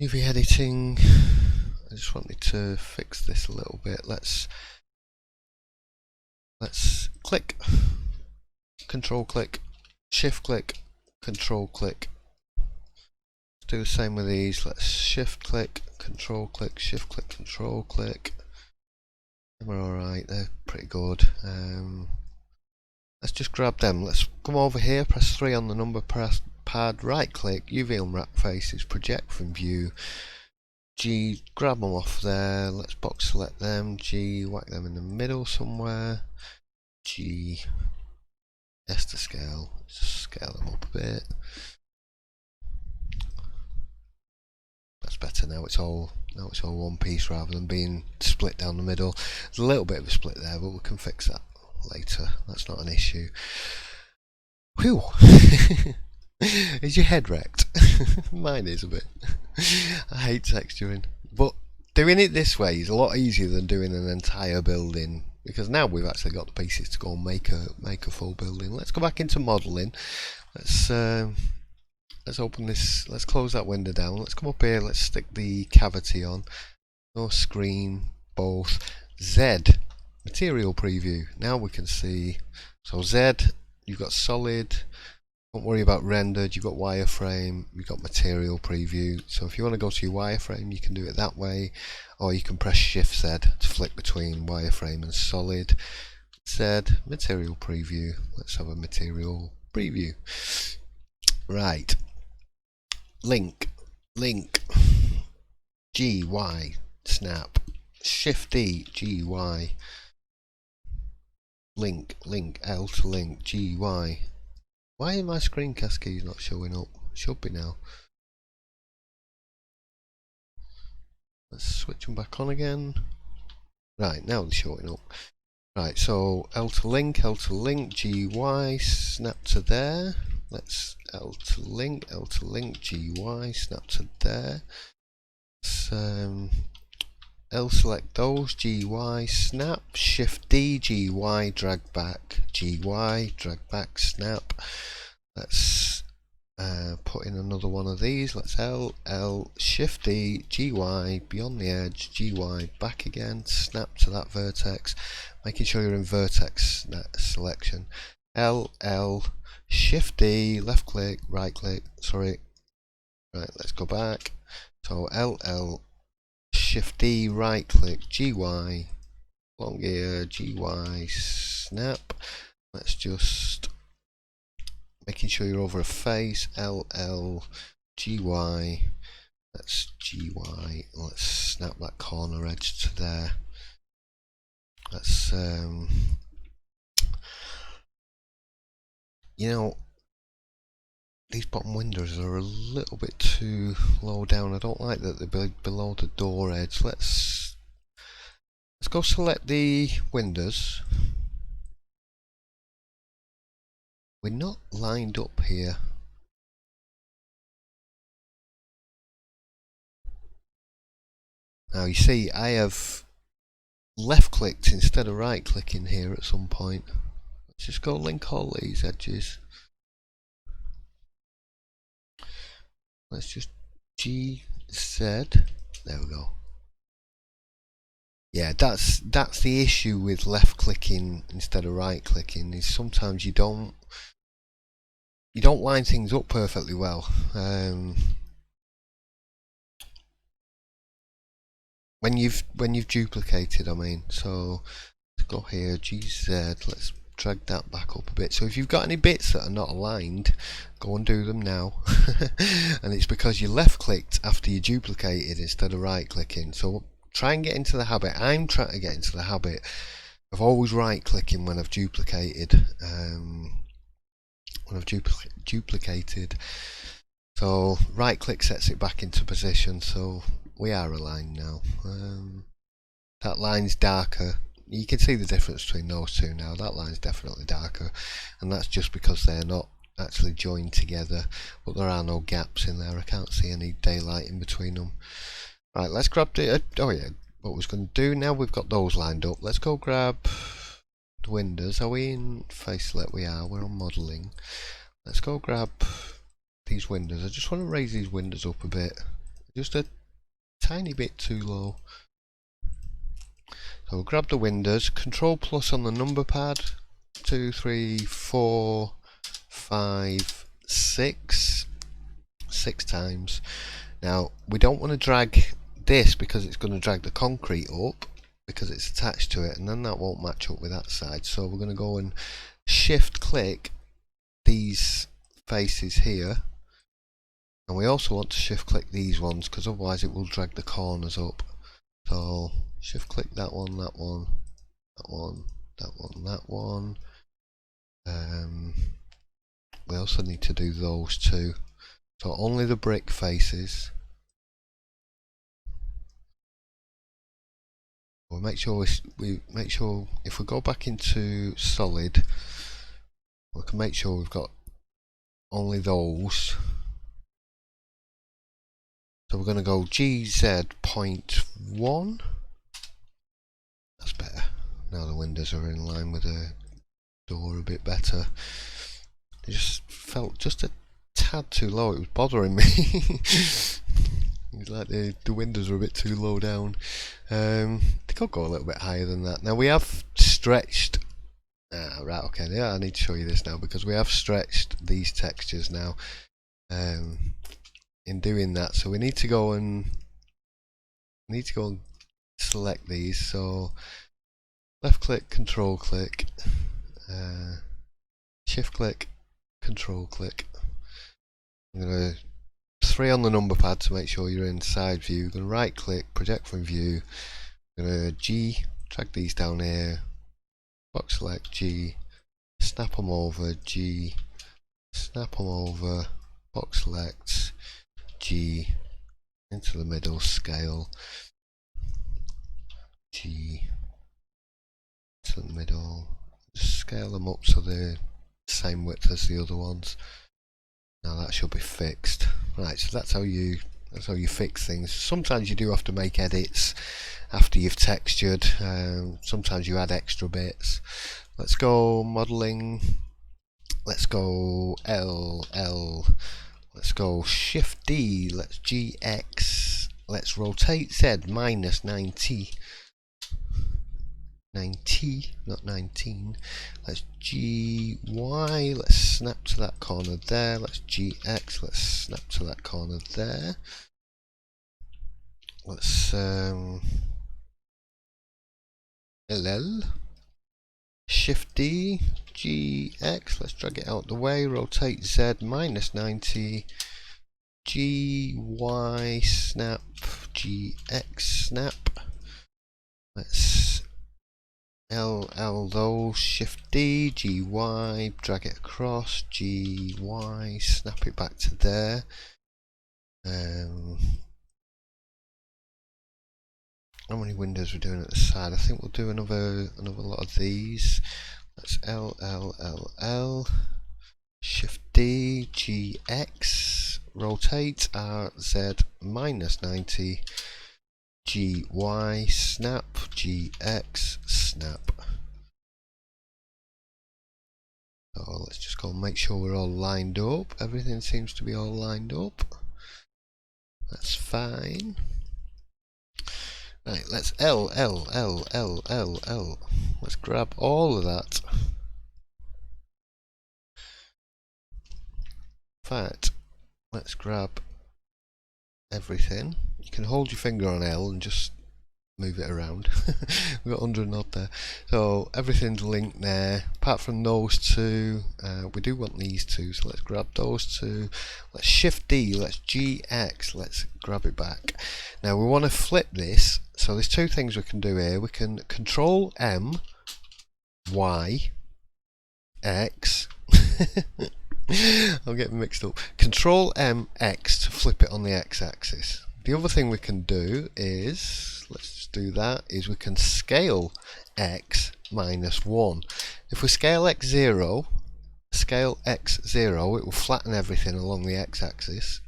UV editing. I just wanted to fix this a little bit. Let's click, control click, shift click, control click. Do the same with these. Let's shift click, control click, shift click, control click. And we're alright, they're pretty good. Let's just grab them. Let's come over here, press 3 on the number pad, right click, UV Unwrap Faces, project from view. G, grab them off there. Let's box select them. G, whack them in the middle somewhere. G, S to scale. Just scale them up a bit. That's better now. It's all one piece rather than being split down the middle. There's a little bit of a split there, but we can fix that later. That's not an issue. Whew. Is your head wrecked? Mine is a bit. I hate texturing, but doing it this way is a lot easier than doing an entire building, because now we've actually got the pieces to go and make a full building. Let's go back into modelling. Let's open this, let's close that window down. Let's come up here, let's stick the cavity on. No screen, both. Z, material preview. Now we can see, so Z, you've got solid, don't worry about rendered, you've got wireframe, you've got material preview. So if you want to go to your wireframe, you can do it that way, or you can press Shift Z to flick between wireframe and solid. Z, material preview. Let's have a material preview. Right. Link, G, Y, snap, Shift D, G, Y, link, L to link, G, Y. Why are my screencast keys not showing up? Should be now. Let's switch them back on again. Right, now they're showing up. Right, so L to link, G, Y, snap to there. Let's L to link, G, Y, snap to there. Let's L select those, G, Y, snap, Shift D, G, Y, drag back, G, Y, drag back, snap. Let's put in another one of these. Let's L, Shift D, G, Y, beyond the edge, G, Y, back again, snap to that vertex, making sure you're in vertex selection. L, Shift D, left click, right click, sorry. Right, let's go back. So L, Shift D, right click, GY, long gear, GY, snap. Let's just, making sure you're over a face, LL, GY, that's GY, let's snap that corner edge to there. Let's, you know, these bottom windows are a little bit too low down. I don't like that they're below the door edge. Let's go select the windows. We're not lined up here. Now you see I have left clicked instead of right clicking here at some point. Let's just go link all these edges. Let's just GZ. There we go. Yeah, that's the issue with left clicking instead of right clicking, is sometimes you don't line things up perfectly well. When you've duplicated, I mean. So let's go here, GZ. Let's drag that back up a bit. So if you've got any bits that are not aligned, go and do them now. And it's because you left clicked after you duplicated instead of right clicking. So try and get into the habit. I'm trying to get into the habit of always right clicking when I've duplicated. Duplicated. So right click sets it back into position. So we are aligned now. That line's darker. You can see the difference between those two now. That line's definitely darker, and that's just because they're not actually joined together, but there are no gaps in there. I can't see any daylight in between them. Right, let's grab the oh yeah, what we're going to do now, we've got those lined up. Let's go grab the windows. Are we in Facelet? We are. We're on modeling. Let's go grab these windows. I just want to raise these windows up a bit, just a tiny bit too low. So we'll grab the windows, Control plus on the number pad, 2, 3, 4, 5, 6, 6 times. Now we don't want to drag this because it's going to drag the concrete up because it's attached to it, and then that won't match up with that side. So we're going to go and shift click these faces here, and we also want to shift click these ones because otherwise it will drag the corners up. So shift click that one, that one, that one, that one, that one. We also need to do those two. So only the brick faces. We'll make sure we make sure if we go back into solid, we can make sure we've got only those. So we're going to go GZ.1. That's better. Now the windows are in line with the door a bit better. It just felt just a tad too low. It was bothering me. It's like the windows are a bit too low down. They could go a little bit higher than that. Now we have stretched. Right, okay. Yeah, I need to show you this now because we have stretched these textures now. In doing that, so we need to go and select these. So left click, control click, shift click, control click. I'm going to 3 on the number pad to make sure you're in side view. I'm going to right click, project from view. I'm going to G, drag these down here, box select G, snap them over, G, snap them over, box select G, into the middle, scale, G, to the middle, just scale them up so they're the same width as the other ones. Now that should be fixed. Right, so that's how you fix things. Sometimes you do have to make edits after you've textured. Sometimes you add extra bits. Let's go modeling. Let's go L. Let's go Shift D. Let's GX. Let's rotate Z minus 90. 90, not 19. Let's GY, let's snap to that corner there. Let's GX, let's snap to that corner there. Let's LL, Shift D, GX, let's drag it out the way, rotate Z minus 90, GY, snap, GX, snap. Let's LL those, Shift D, GY, drag it across, GY, snap it back to there. How many windows we're doing at the side? I think we'll do another lot of these. Let's LL, Shift D, GX, rotate RZ minus 90. GY, snap, GX, snap. So let's just go and make sure we're all lined up. Everything seems to be all lined up. That's fine. Right, let's L. Let's grab all of that. In fact, let's grab everything. You can hold your finger on L and just move it around. We've got under and odd there. So everything's linked there, apart from those two. We do want these two, so let's grab those two. Let's Shift D, let's GX, let's grab it back. Now we want to flip this, so there's two things we can do here. We can Control M, Y, X. I'm getting mixed up. Control M, X to flip it on the X axis. The other thing we can do is, let's just do that, is we can scale X minus 1. If we scale X 0, scale x0, it will flatten everything along the x-axis.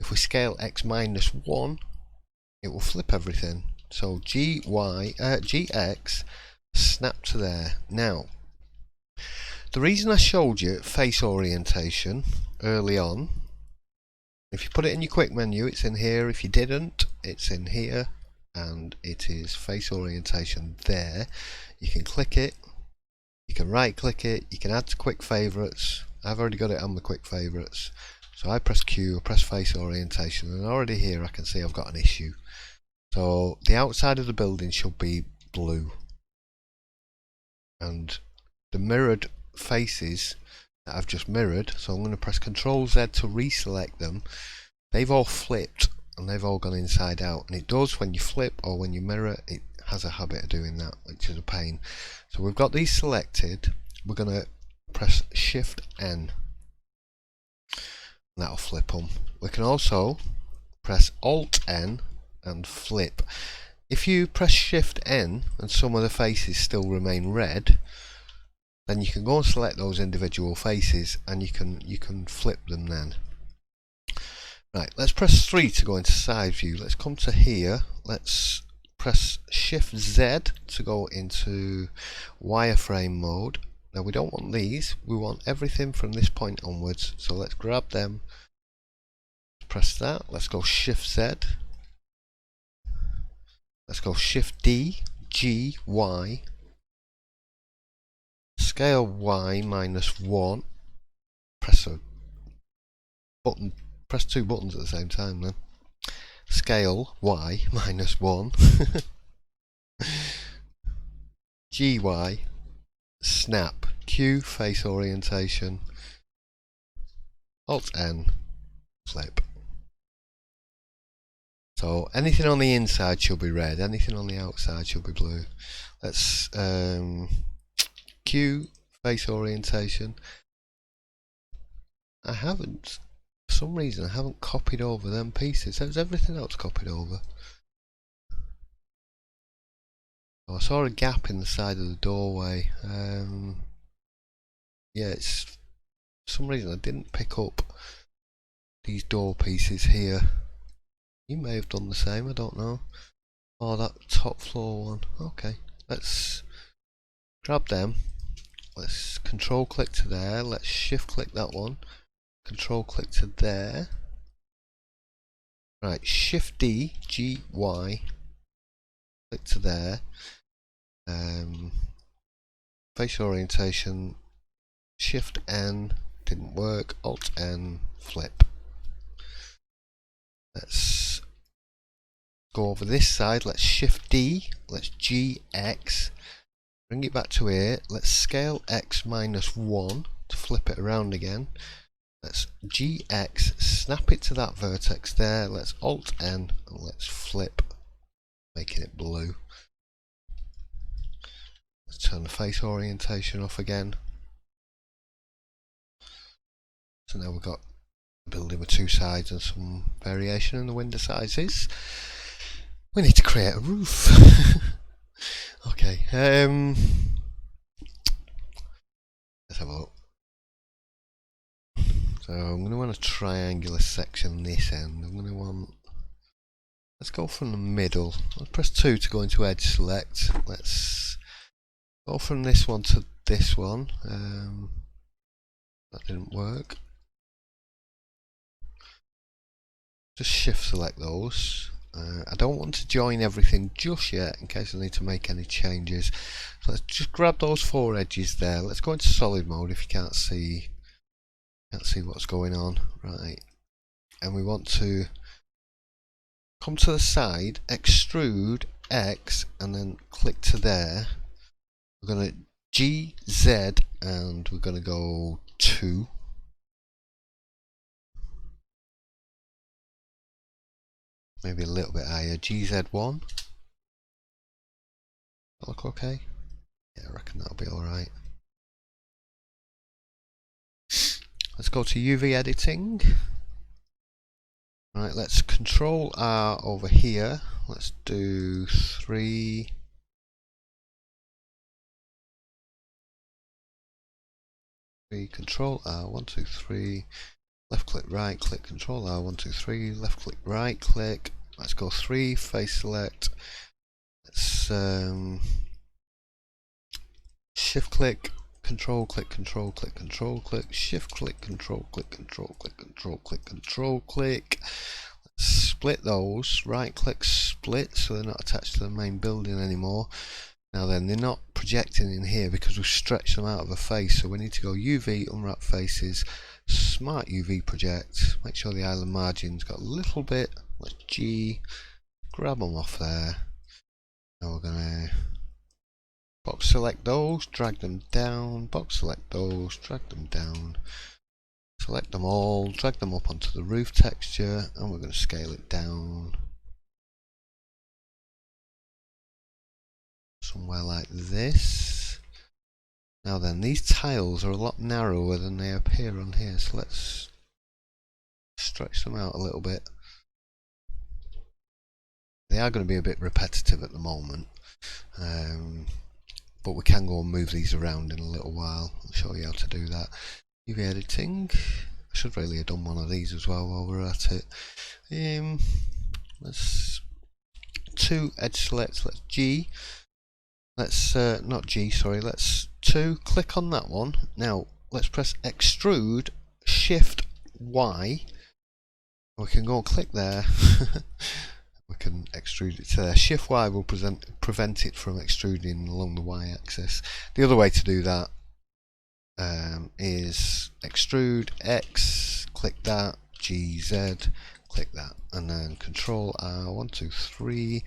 If we scale x minus 1, it will flip everything. So gx snap to there. Now, the reason I showed you face orientation early on, if you put it in your quick menu, it's in here. If you didn't, it's in here, and it is face orientation there. You can click it, you can right click it, you can add to quick favorites. I've already got it on the quick favorites, so I press Q, I press face orientation, and already here I can see I've got an issue. So the outside of the building should be blue, and the mirrored faces that I've just mirrored, so I'm going to press Ctrl Z to reselect them. They've all flipped and they've all gone inside out, and it does when you flip or when you mirror. It has a habit of doing that, which is a pain. So we've got these selected. We're going to press Shift N, and that'll flip them. We can also press Alt N and flip. If you press Shift N and some of the faces still remain red, then you can go and select those individual faces and you can flip them then. Right, let's press 3 to go into side view. Let's come to here. Let's press Shift Z to go into wireframe mode. Now we don't want these, we want everything from this point onwards. So let's grab them, press that, let's go Shift Z. Let's go Shift D, G, Y. Scale Y minus 1. Press a button. Press two buttons at the same time then. Scale Y minus 1. GY. Snap. Q face orientation. Alt N. Flip. So anything on the inside should be red. Anything on the outside should be blue. Let's Q face orientation. I haven't, for some reason, I haven't copied over them pieces. How's everything else copied over? Oh, I saw a gap in the side of the doorway. Yeah, it's, for some reason I didn't pick up these door pieces here. You may have done the same, I don't know. Oh, that top floor one. Okay, let's grab them. Let's control click to there. Let's shift click that one. Control click to there. Right, Shift D, G, Y. Click to there. Face orientation. Shift N. Didn't work. Alt N. Flip. Let's go over this side. Let's Shift D. Let's G, X. Bring it back to here. Let's scale X minus 1 to flip it around again. Let's GX, snap it to that vertex there. Let's Alt N and let's flip, making it blue. Let's turn the face orientation off again. So now we've got a building with two sides and some variation in the window sizes. We need to create a roof. Okay, let's have a look. So I'm going to want a triangular section this end. I'm going to want, let's go from the middle. Let's press 2 to go into edge select. Let's go from this one to this one. That didn't work. Just shift select those. I don't want to join everything just yet in case I need to make any changes. So let's just grab those 4 edges there. Let's go into solid mode if you can't see what's going on. Right, and we want to come to the side, extrude X, and then click to there. We're going to G, Z, and we're going to go 2. Maybe a little bit higher. GZ1. That look okay? Yeah, I reckon that'll be alright. Let's go to UV editing. Right, let's Control R over here. Let's do 3. 3, Control R, 1, 2, 3, left click, right click, Control R, 1, 2, 3, left click, right click. Let's go 3, face select. Let's shift click, control click, control click, control click, shift click, control click, control click, control click, control click. Split those, right click, split, so they're not attached to the main building anymore. Now then, they're not projecting in here because we've stretched them out of a face, so we need to go UV, Unwrap Faces, Smart UV Project, make sure the island margin's got a little bit, let's G, grab them off there. Now we're going to box select those, drag them down, box select those, drag them down, select them all, drag them up onto the roof texture, and we're going to scale it down. Somewhere like this. Now then, these tiles are a lot narrower than they appear on here, so let's stretch them out a little bit. They are going to be a bit repetitive at the moment, but we can go and move these around in a little while. I'll show you how to do that. UV editing. I should really have done one of these as well while we're at it. Let's 2 edge selects. Let's G. Let's not G, sorry. Let's 2. Click on that one. Now let's press extrude. Shift Y. We can go and click there. We can extrude it to there. Shift Y will prevent it from extruding along the Y axis. The other way to do that is extrude X, click that, G, Z, click that, and then Control R, 1, 2, 3,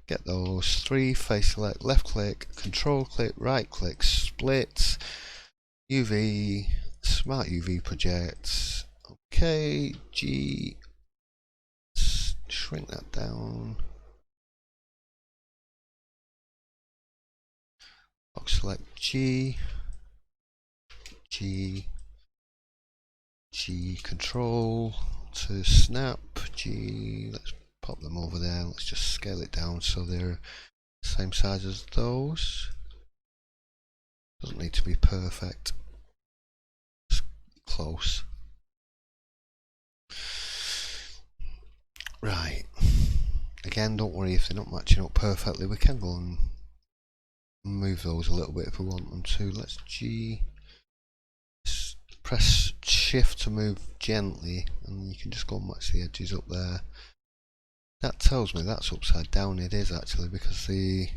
get those, 3, face select, left click, Control click, right click, split, UV, Smart UV Projects, okay, G, shrink that down, box select G, G, control to snap, G, let's pop them over there, let's just scale it down so they're the same size as those. Doesn't need to be perfect, it's close. Right, again, don't worry if they're not matching up perfectly, we can go and move those a little bit if we want them to. Let's G, press shift to move gently, and you can just go and match the edges up there. That tells me that's upside down. It is actually, because the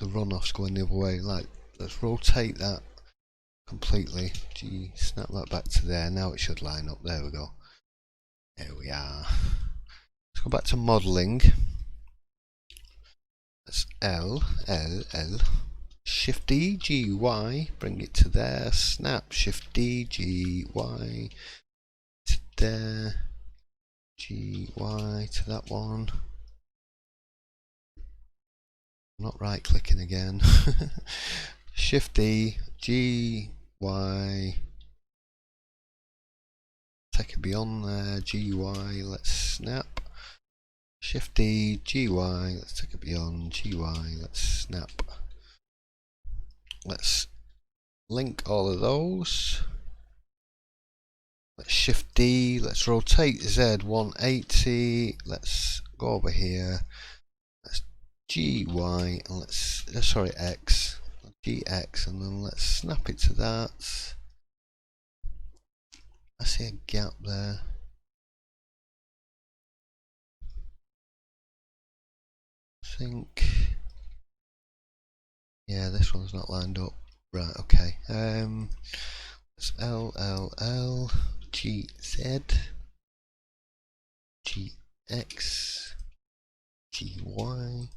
runoff's going the other way. Like, let's rotate that completely. G, snap that back to there. Now it should line up. There we go. There we are. Let's go back to modelling. That's L, L, L. Shift D, G, Y, bring it to there, snap, Shift D, G, Y, to there, G, Y, to that one. I'm not right clicking again. Shift D, G, Y, take it beyond there, G, Y, let's snap. Shift D, G, Y, let's take it beyond, G, Y, let's snap. Let's link all of those. Let's Shift D, let's rotate Z 180, let's go over here, let's GY, and let's, sorry, X, GX, and then let's snap it to that. I see a gap there. I think, yeah, this one's not lined up. Right, okay. It's L, L, L, G, Z, G, X, G, Y.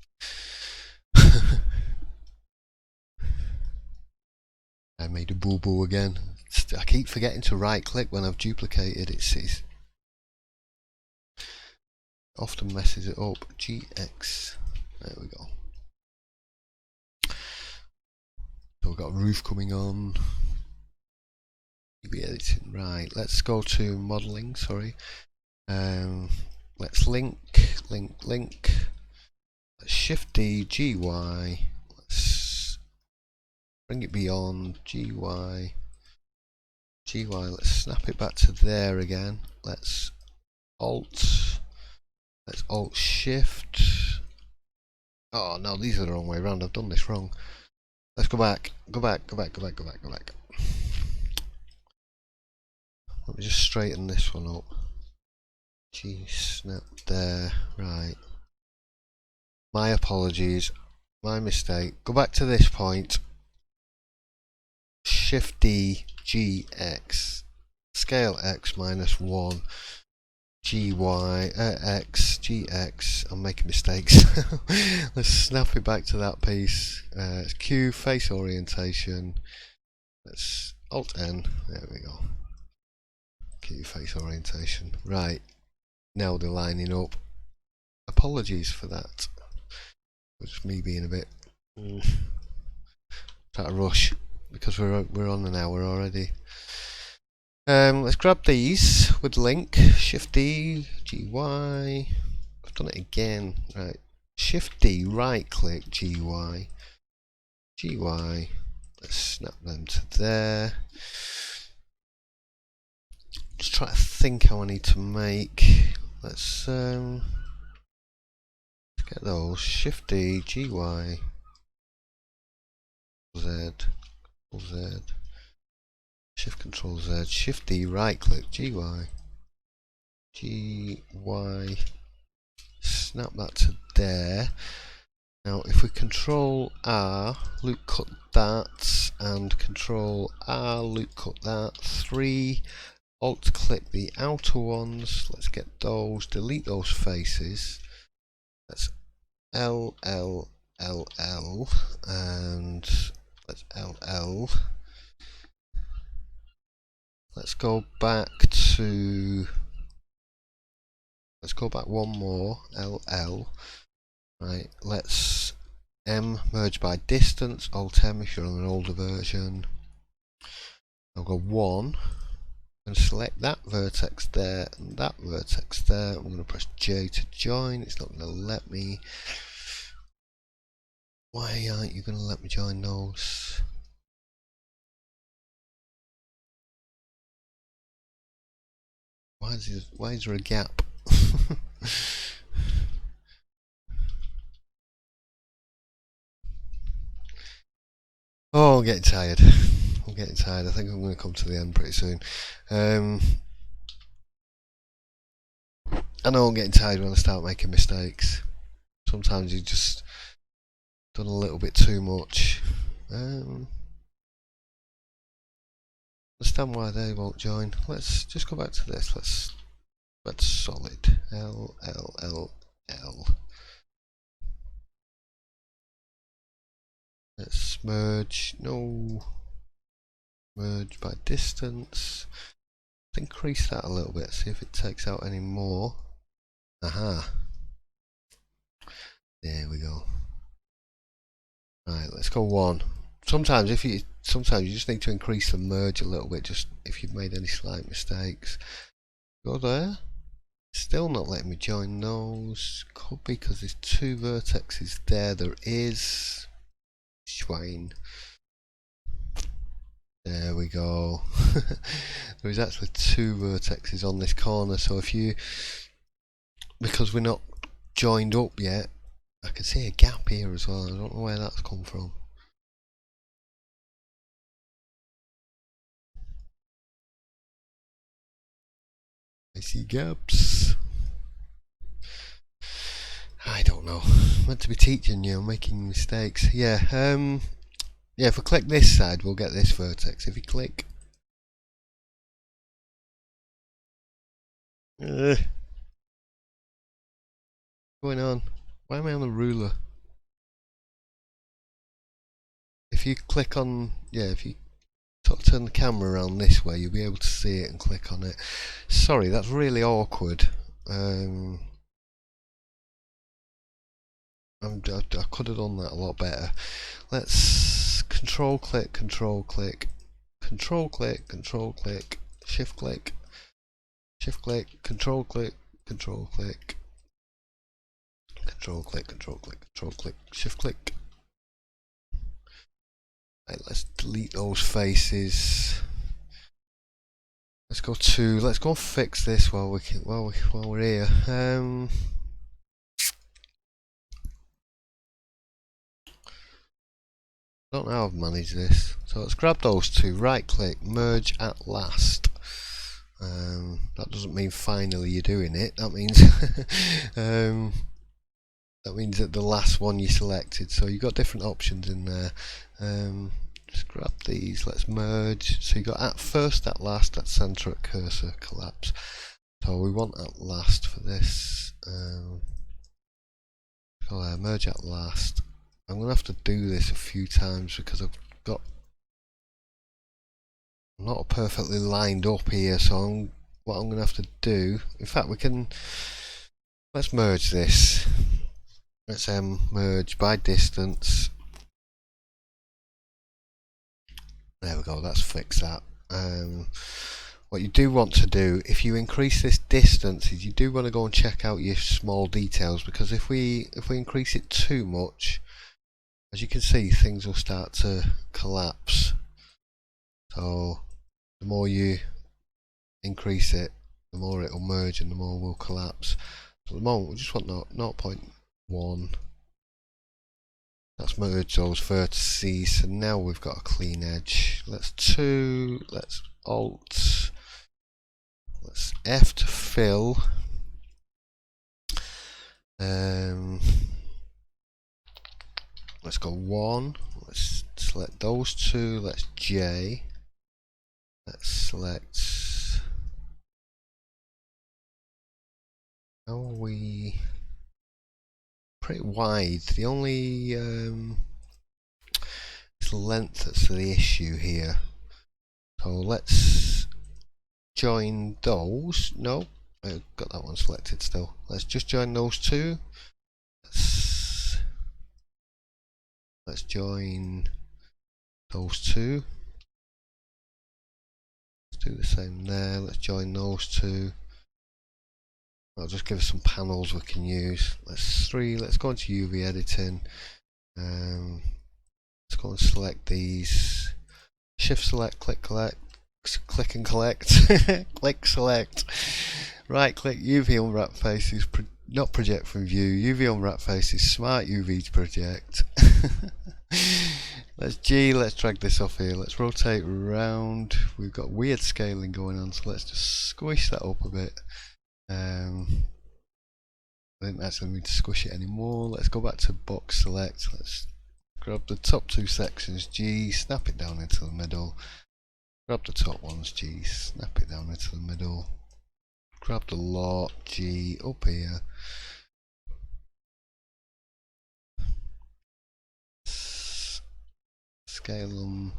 I made a boo-boo again. I keep forgetting to right click when I've duplicated. It often messes it up. GX. There we go. So we've got a roof coming on. Be editing. Right, let's go to modeling, sorry. Let's link. Let's Shift D, GY. Let's bring it beyond, GY. GY, let's snap it back to there again. Let's Alt Shift. Oh no, these are the wrong way around. I've done this wrong. Let's go back. Go back. Let me just straighten this one up. G snap there. Right. My apologies. My mistake. Go back to this point. Shift D, G, X. Scale X minus 1. G, Y, X, G, X. I'm making mistakes. Let's snap it back to that piece. It's Q, face orientation. Let's Alt N. There we go. Q, face orientation. Right. Now they're lining up. Apologies for that. It's me being a bit trying to rush because we're on an hour already. Let's grab these with link. Shift D, GY. I've done it again. Right. Shift D, right click, GY. GY. Let's snap them to there. Just try to think how I need to make. Let's get those. Shift D, GY. Z. Z. Shift Control Z. Shift D, right click, GY. GY. Snap that to there. Now if we Control R, loop cut that, and Control R, loop cut that. 3. Alt click the outer ones. Let's get those. Delete those faces. Let's L L L L and let's LL. Let's go back one more, LL. Right, let's M merge by distance, Alt M if you're on an older version. I'll go 1 and select that vertex there and that vertex there. I'm going to press J to join. It's not going to let me. Why aren't you going to let me join those? Why is there a gap? Oh, I'm getting tired. I think I'm going to come to the end pretty soon. I know I'm getting tired when I start making mistakes. Sometimes you just done a little bit too much. Understand why they won't join. Let's just go back to this. Let's solid. L L L L. Let's merge. No. Merge by distance. Let's increase that a little bit. See if it takes out any more. Aha. There we go. Right. Let's go 1. Sometimes you just need to increase the merge a little bit. Just if you've made any slight mistakes. Go there. Still not letting me join those. Could be because there's 2 vertexes there. There is. Schwein. There we go. There is actually 2 vertexes on this corner. So if you, because we're not joined up yet, I can see a gap here as well. I don't know where that's come from. I see gaps. I don't know. I'm meant to be teaching you, I'm making mistakes. Yeah, yeah, if we click this side, we'll get this vertex. If you click... What's going on? Why am I on the ruler? If you click on... Yeah, if you turn the camera around this way, you'll be able to see it and click on it. Sorry, that's really awkward. I could have done that a lot better. Let's control click, control click, control click, control click, shift click, shift click, control click, control click, control click, control click, control click, shift click. Right, let's delete those faces. let's go and fix this while we're here. Don't know how I've managed this. So let's grab those two, right click, merge at last. That doesn't mean finally you're doing it. That means that means that the last one you selected. So you've got different options in there. Just grab these. Let's merge. So you got at first, at last, at center, at cursor, collapse. So we want at last for this. Merge at last. I'm going to have to do this a few times because I'm not perfectly lined up here, so what I'm going to have to do, in fact let's merge this. Let's merge by distance. There we go, that's fixed that. What you do want to do, if you increase this distance, is you do want to go and check out your small details, because if we increase it too much, as you can see, things will start to collapse. So the more you increase it, the more it will merge and the more will collapse. So at the moment we just want 0.1. That's merged those vertices. So now we've got a clean edge. Let's Alt, let's F to fill. Let's go 1. Let's select those two. Let's J. Let's select. How are we? Pretty wide. The only it's length that's the issue here. So let's join those. No, I've got that one selected still. Let's just join those two. Let's join those two. Let's do the same there. Let's join those two. That'll just give us some panels we can use. Let's go into UV editing. Let's go and select these. Shift select, click and collect. Click select. Right click UV Unwrap Faces, not project from view. UV Unwrap Faces, smart UV to project. Let's drag this off here. Let's rotate around. We've got weird scaling going on, so let's just squish that up a bit. I didn't actually need to squish it anymore. Let's go back to box select. Let's grab the top two sections, G, snap it down into the middle. Grab the top ones, G, snap it down into the middle. Grab the lot, G, up here. Scale them.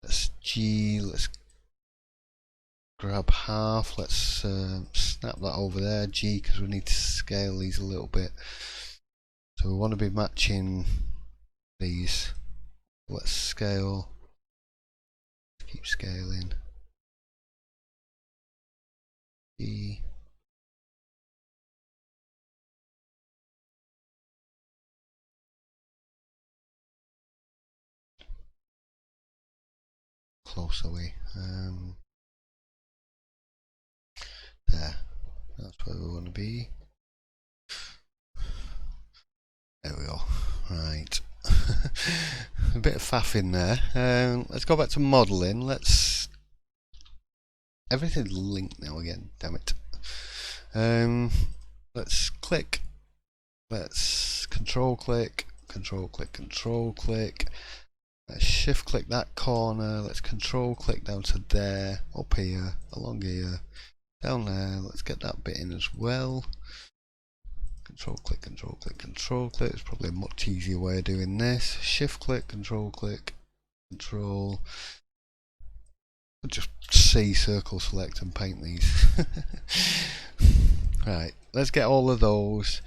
Let's G, let's grab half. Let's snap that over there, G, because we need to scale these a little bit. So we want to be matching these. Let's scale. Keep scaling. G. Close away. There. That's where we want to be. There we go. Right. A bit of faff in there. Let's go back to modelling. Everything's linked now again. Damn it. Let's click. Let's control click. Let's shift click that corner. Let's control click down to there. Up here. Along here. Down there. Let's get that bit in as well. Control click. It's probably a much easier way of doing this. Shift click, control. Just C, circle, select and paint these. Right, let's get all of those.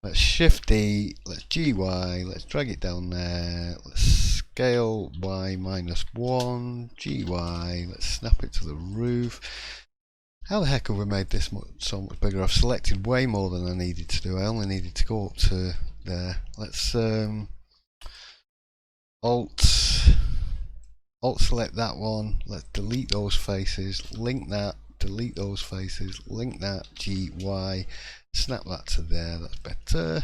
Let's shift D, let's GY, let's drag it down there. Let's scale Y -1, GY, let's snap it to the roof. How the heck have we made this so much bigger? I've selected way more than I needed to do. I only needed to go up to there. Let's Alt Alt select that one, let's delete those faces, link that, delete those faces, link that, G, Y, snap that to there, that's better.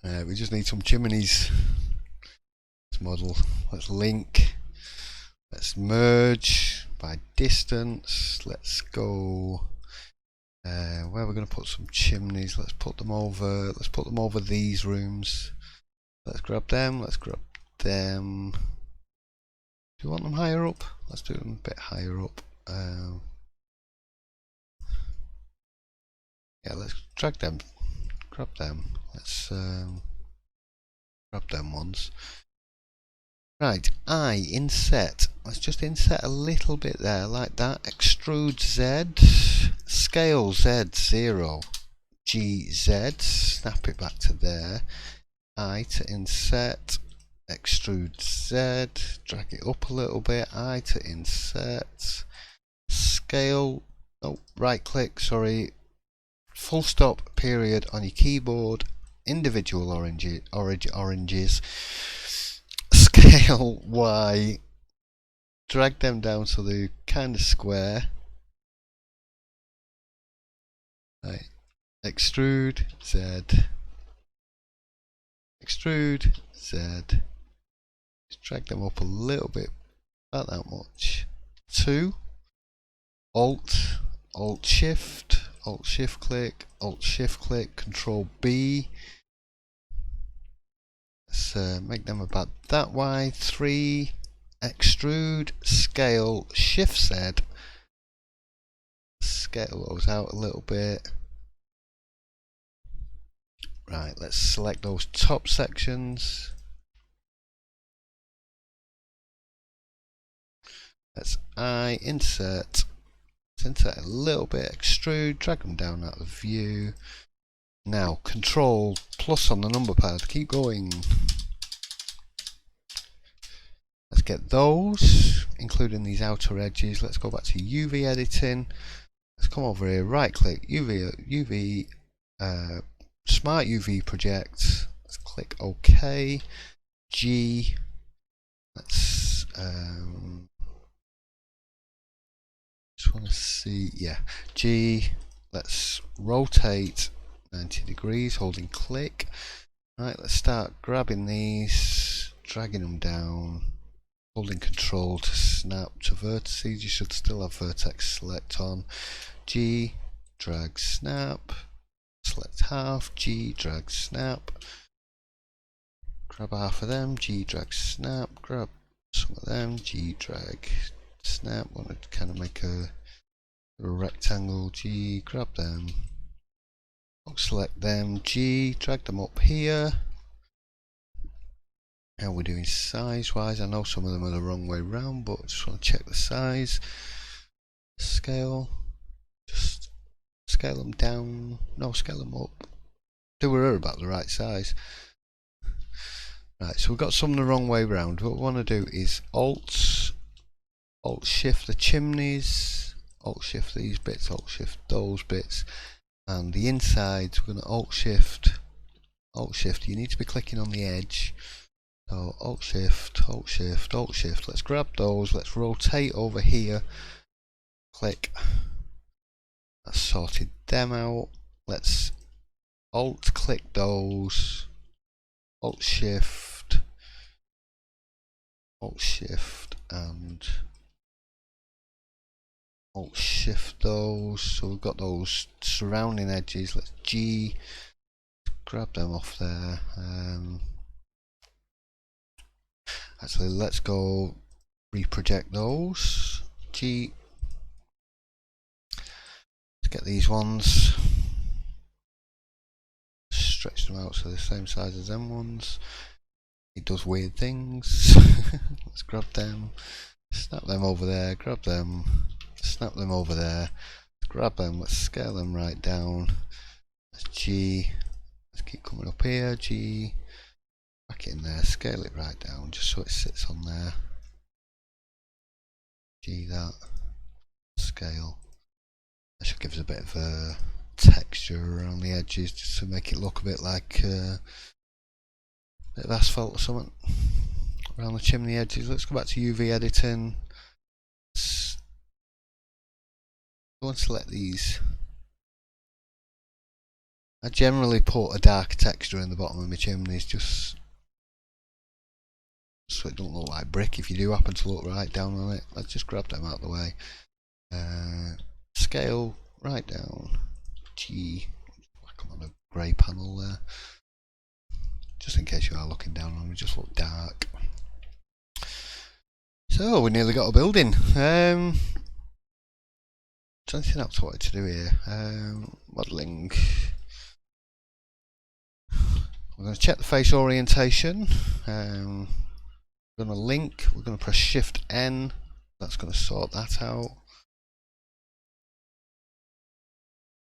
We just need some chimneys. Let's model, let's link, let's merge by distance, let's go, where are we going to put some chimneys? Let's put them over these rooms. Let's grab them, let's grab them. Do you want them higher up? Let's do them a bit higher up. Yeah, let's drag them, grab them. Let's grab them ones. Right, inset. Let's just inset a little bit there, like that. Extrude Z, scale Z 0, GZ, snap it back to there. I to inset, extrude Z, drag it up a little bit. I to inset, scale, oh, right click, sorry, full stop, period on your keyboard, individual oranges, scale Y, drag them down so they're kind of square. Right, extrude Z, extrude Z, just drag them up a little bit, about that much. 2, Alt Shift click, Alt Shift click, Control B. Let's make them about that wide. 3, extrude, scale, Shift Z, scale those out a little bit. Right, let's select those top sections. Let's insert a little bit, extrude, drag them down out of the view. Now Control plus on the number pad, keep going. Let's get those, including these outer edges. Let's go back to UV editing. Let's come over here, right click, UV, Smart UV project. Let's click OK. G, let's just want to see, yeah, G, let's rotate 90 degrees holding click. Right, let's start grabbing these, dragging them down, holding control to snap to vertices. You should still have vertex select on. G, drag, snap, select half, G, drag, snap, grab half of them, G, drag, snap, grab some of them, G, drag, snap. Want to kind of make a rectangle, G, grab them, select them, G, drag them up here. How we're doing size wise, I know some of them are the wrong way round, but I just want to check the size. Scale, just scale them down, no, scale them up. They were about the right size. Right, so we've got some the wrong way round. What we want to do is Alt Shift the chimneys, Alt Shift these bits, Alt Shift those bits, and the insides we're going to Alt Shift. You need to be clicking on the edge. So Alt Shift, let's grab those, let's rotate over here, click, that's sorted them out. Let's Alt click those, Alt Shift, and Alt Shift those. So we've got those surrounding edges. Let's G, grab them off there. Actually, let's go reproject those. G, let's get these ones, stretch them out so they're the same size as them ones. It does weird things. Let's grab them, snap them over there, grab them, snap them over there, grab them, let's scale them right down. Let's G, let's keep coming up here, G, back in there, scale it right down just so it sits on there. G that, scale. That should give us a bit of a texture around the edges just to make it look a bit like a bit of asphalt or something. around the chimney edges. Let's go back to UV editing. Go and select these. I generally put a darker texture in the bottom of my chimneys just so it don't look like brick. If you do happen to look right down on it, let's just grab them out of the way. Scale right down. G. Whack them on a grey panel there. Just in case you are looking down on it, just look dark. So we nearly got a building. Is there anything else I wanted to do here? Modelling. We're going to check the face orientation. We're going to link. We're going to press Shift N. That's going to sort that out.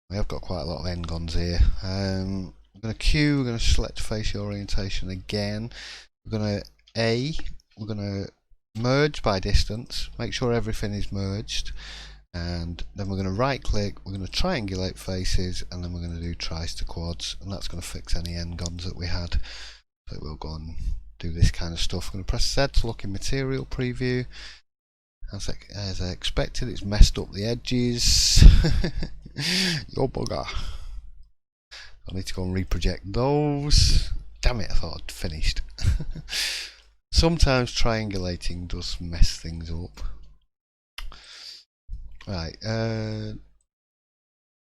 We have got quite a lot of n-gons here. We're going to Q. We're going to select face orientation again. We're going to A. We're going to merge by distance. Make sure everything is merged. And then we're going to right click, we're going to triangulate faces, and then we're going to do tries to quads, and that's going to fix any n-gons that we had. So we'll go and do this kind of stuff. I'm going to press Z to look in material preview. As I expected, it's messed up the edges. Yo bugger. I need to go and reproject those. Damn it, I thought I'd finished. Sometimes triangulating does mess things up. Right,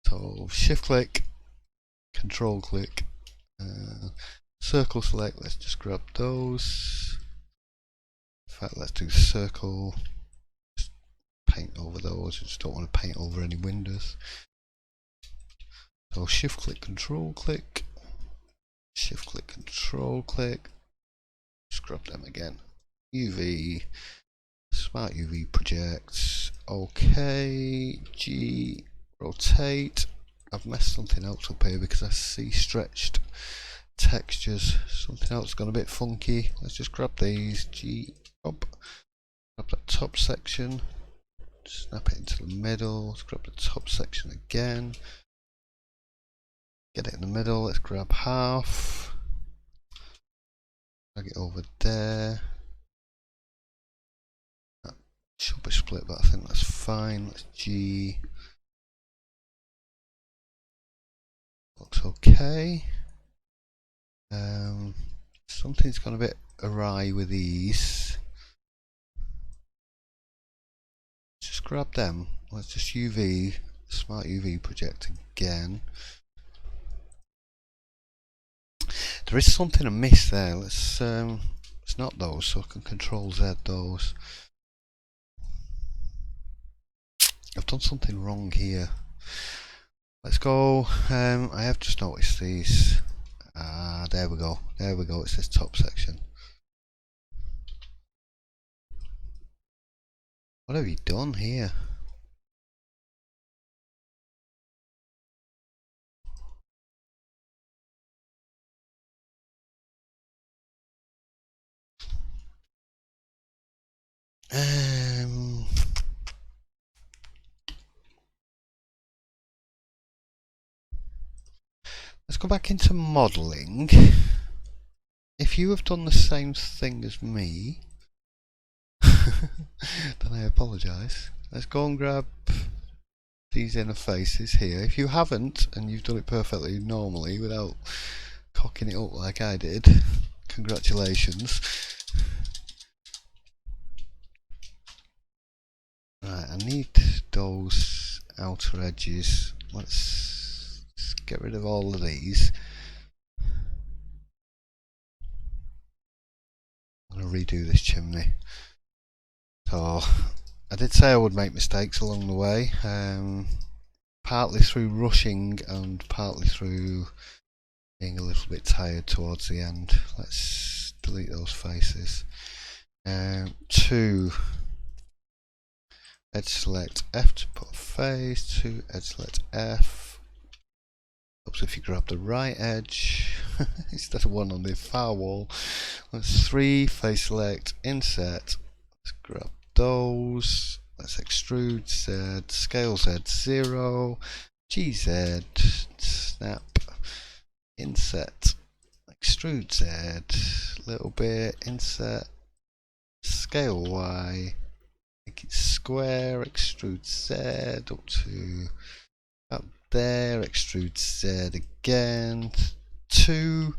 so shift click, control click, circle select, let's just grab those. In fact, let's do circle, just paint over those, I just don't want to paint over any windows. So shift click, control click, shift click, control click, just grab them again. UV, Smart UV projects, OK, G, rotate. I've messed something else up here because I see stretched textures. Something else gone a bit funky. Let's just grab these, G, up, grab that top section, snap it into the middle, let's grab the top section again, get it in the middle, let's grab half, drag it over there. Should be split, but I think that's fine. Let's G. Looks okay. Something's gone a bit awry with these. Just grab them. Let's just UV, Smart UV project again. There is something amiss there. Let's it's not those, so I can Control Z those. I've done something wrong here. Let's go. I have just noticed these. There we go. There we go. It's this top section. What have you done here? Let's go back into modelling. If you have done the same thing as me, then I apologise. Let's go and grab these inner faces here. If you haven't, and you've done it perfectly normally without cocking it up like I did, congratulations. Right, I need those outer edges. Let's get rid of all of these. I'm going to redo this chimney. So I did say I would make mistakes along the way, partly through rushing and partly through being a little bit tired towards the end. Let's delete those faces. 2, edge select F to put a face, 2, edge select F. Oops, if you grab the right edge instead of one on the far wall. Let's 3, face select, inset, let's grab those, let's extrude Z, scale Z 0, GZ, snap, inset, extrude Z, little bit, inset, scale Y, make it square, extrude Z up to up there, extrude Z again, 2,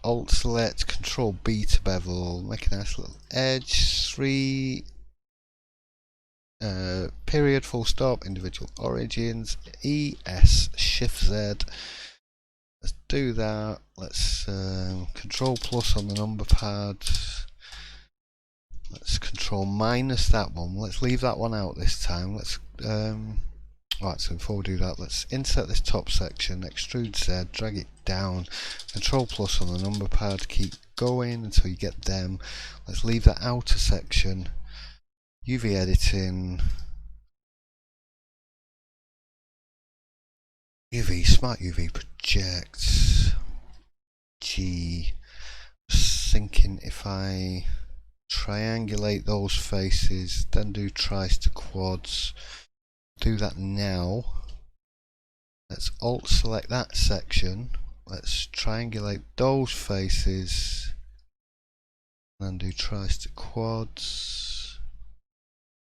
Alt select, Control B to bevel, make a nice little edge, 3, period, full stop, individual origins, ES, Shift Z. Let's do that. Let's Control plus on the number pad. Let's Control minus that one. Let's leave that one out this time. Let's right, so before we do that, let's insert this top section, extrude Z, drag it down, Control plus on the number pad, keep going until you get them. Let's leave that outer section, UV editing, UV, smart UV project, G, just thinking if I triangulate those faces, then do tries to quads, do that now. Let's alt select that section, let's triangulate those faces, and do tries to quads.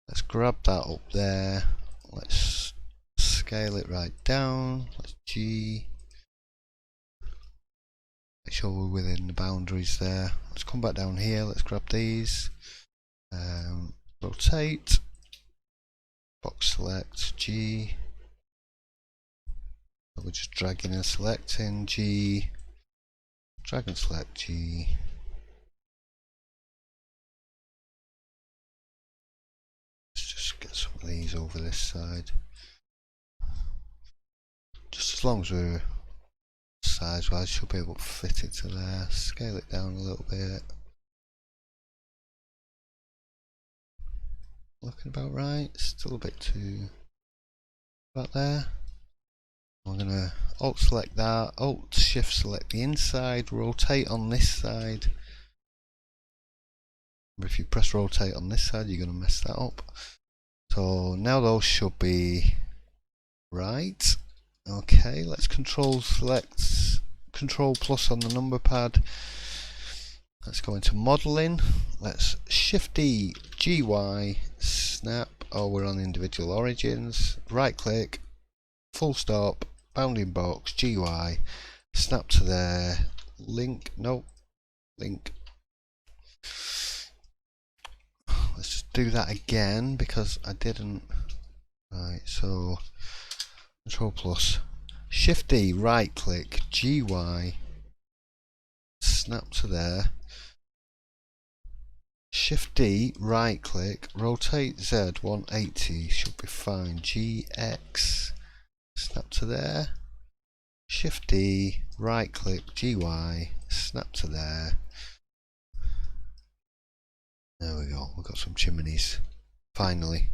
Let's grab that up there, let's scale it right down, let's G, make sure we're within the boundaries there. Let's come back down here, let's grab these, rotate, box select, G, so we're just dragging and selecting, G, drag and select, G, let's just get some of these over this side, just as long as we're size wise, should be able to fit it to there, scale it down a little bit, looking about right, still a bit too about there. I'm going to alt select that, alt shift select the inside, rotate on this side. If you press rotate on this side, you're going to mess that up. So now those should be right. Okay, let's control select, control plus on the number pad. Let's go into modeling. Let's shift D, GY, snap. Oh, we're on individual origins. Right click, full stop, bounding box, GY, snap to there, link, no, link. Let's just do that again because I didn't. Right, so control plus, shift D, right click, GY, snap to there, shift D, right click, rotate Z 180, should be fine, GX, snap to there, shift D, right click, GY, snap to there. There we go, we've got some chimneys, finally.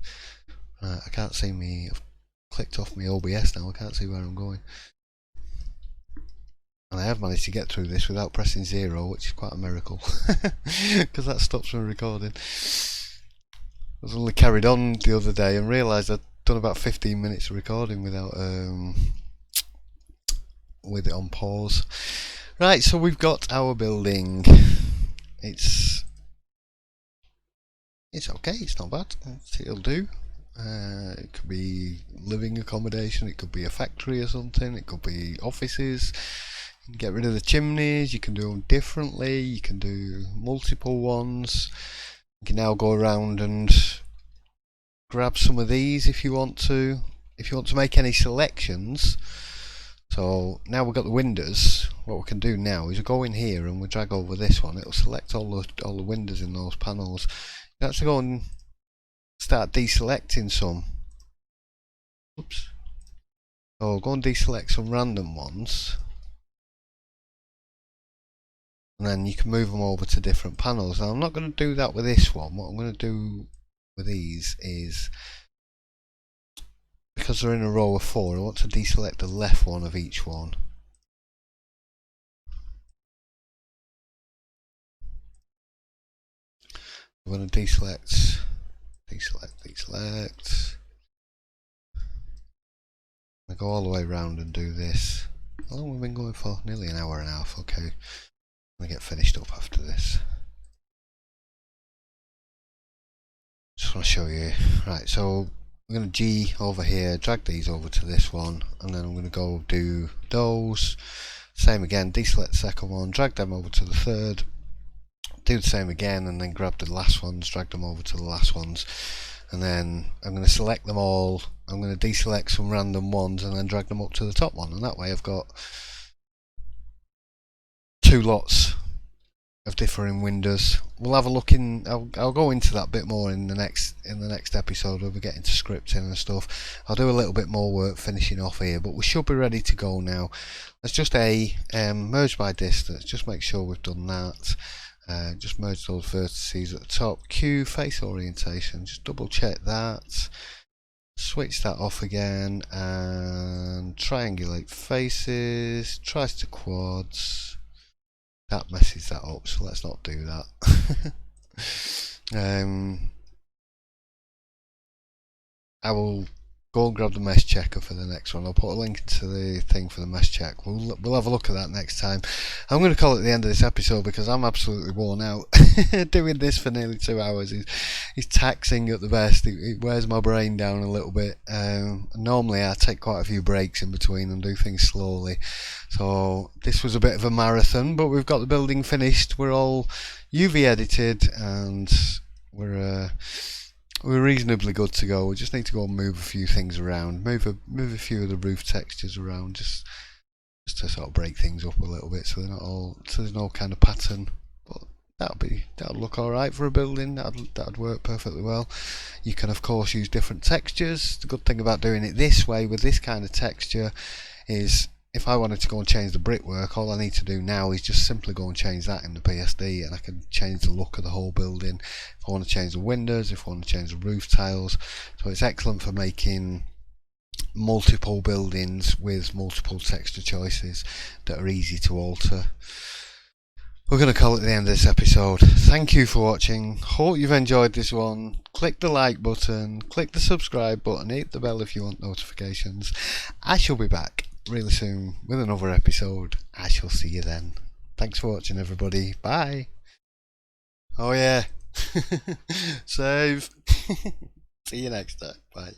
I can't see me, I've clicked off my OBS now, I can't see where I'm going. And I have managed to get through this without pressing 0, which is quite a miracle, because that stops me recording. I was only carried on the other day and realised I'd done about 15 minutes of recording without with it on pause. Right, so we've got our building. It's okay, it's not bad, it'll do. It could be living accommodation, it could be a factory or something, it could be offices. You can get rid of the chimneys, you can do them differently, you can do multiple ones. You can now go around and grab some of these if you want to. If you want to make any selections. So now we've got the windows, what we can do now is we go in here and we drag over this one, it'll select all the windows in those panels. You can actually go and start deselecting some. Oops. So go and deselect some random ones, and then you can move them over to different panels. Now I'm not going to do that with this one. What I'm going to do with these is, because they're in a row of 4, I want to deselect the left one of each one. I'm going to deselect. I go all the way around and do this. How long have we been going for? Nearly an hour and a half. Okay, I'm going to get finished up after this. want to show you. Right, so I'm going to G over here, drag these over to this one, and then I'm going to go do those. Same again, deselect the second one, drag them over to the third, do the same again, and then grab the last ones, drag them over to the last ones, and then I'm going to select them all. I'm going to deselect some random ones and then drag them up to the top one, and that way I've got two lots of differing windows. We'll have a look in. I'll go into that bit more in the next episode when we get into scripting and stuff. I'll do a little bit more work finishing off here, but we should be ready to go now. Let's just merge by distance. Just make sure we've done that. Just merge those vertices at the top. Q face orientation. Just double check that. Switch that off again and triangulate faces. Tries to quads. That messes that up, so let's not do that. I will go and grab the mesh checker for the next one. I'll put a link to the thing for the mesh check. We'll have a look at that next time. I'm going to call it the end of this episode because I'm absolutely worn out. Doing this for nearly 2 hours is taxing at the best. It wears my brain down a little bit. Normally I take quite a few breaks in between and do things slowly. So this was a bit of a marathon, but we've got the building finished. We're all UV edited and we're reasonably good to go. We just need to go and move a few things around, move a few of the roof textures around, just to sort of break things up a little bit, so they're not all, so there's no kind of pattern. But that'll look all right for a building. That'd work perfectly well. You can of course use different textures. The good thing about doing it this way with this kind of texture is, if I wanted to go and change the brickwork, all I need to do now is just simply go and change that in the PSD, and I can change the look of the whole building. If I want to change the windows, if I want to change the roof tiles. So it's excellent for making multiple buildings with multiple texture choices that are easy to alter. We're going to call it the end of this episode. Thank you for watching. Hope you've enjoyed this one. Click the like button, click the subscribe button, hit the bell if you want notifications. I shall be back really soon with another episode. I shall see you then. Thanks for watching, everybody. Bye. Oh yeah. Save. See you next time. Bye.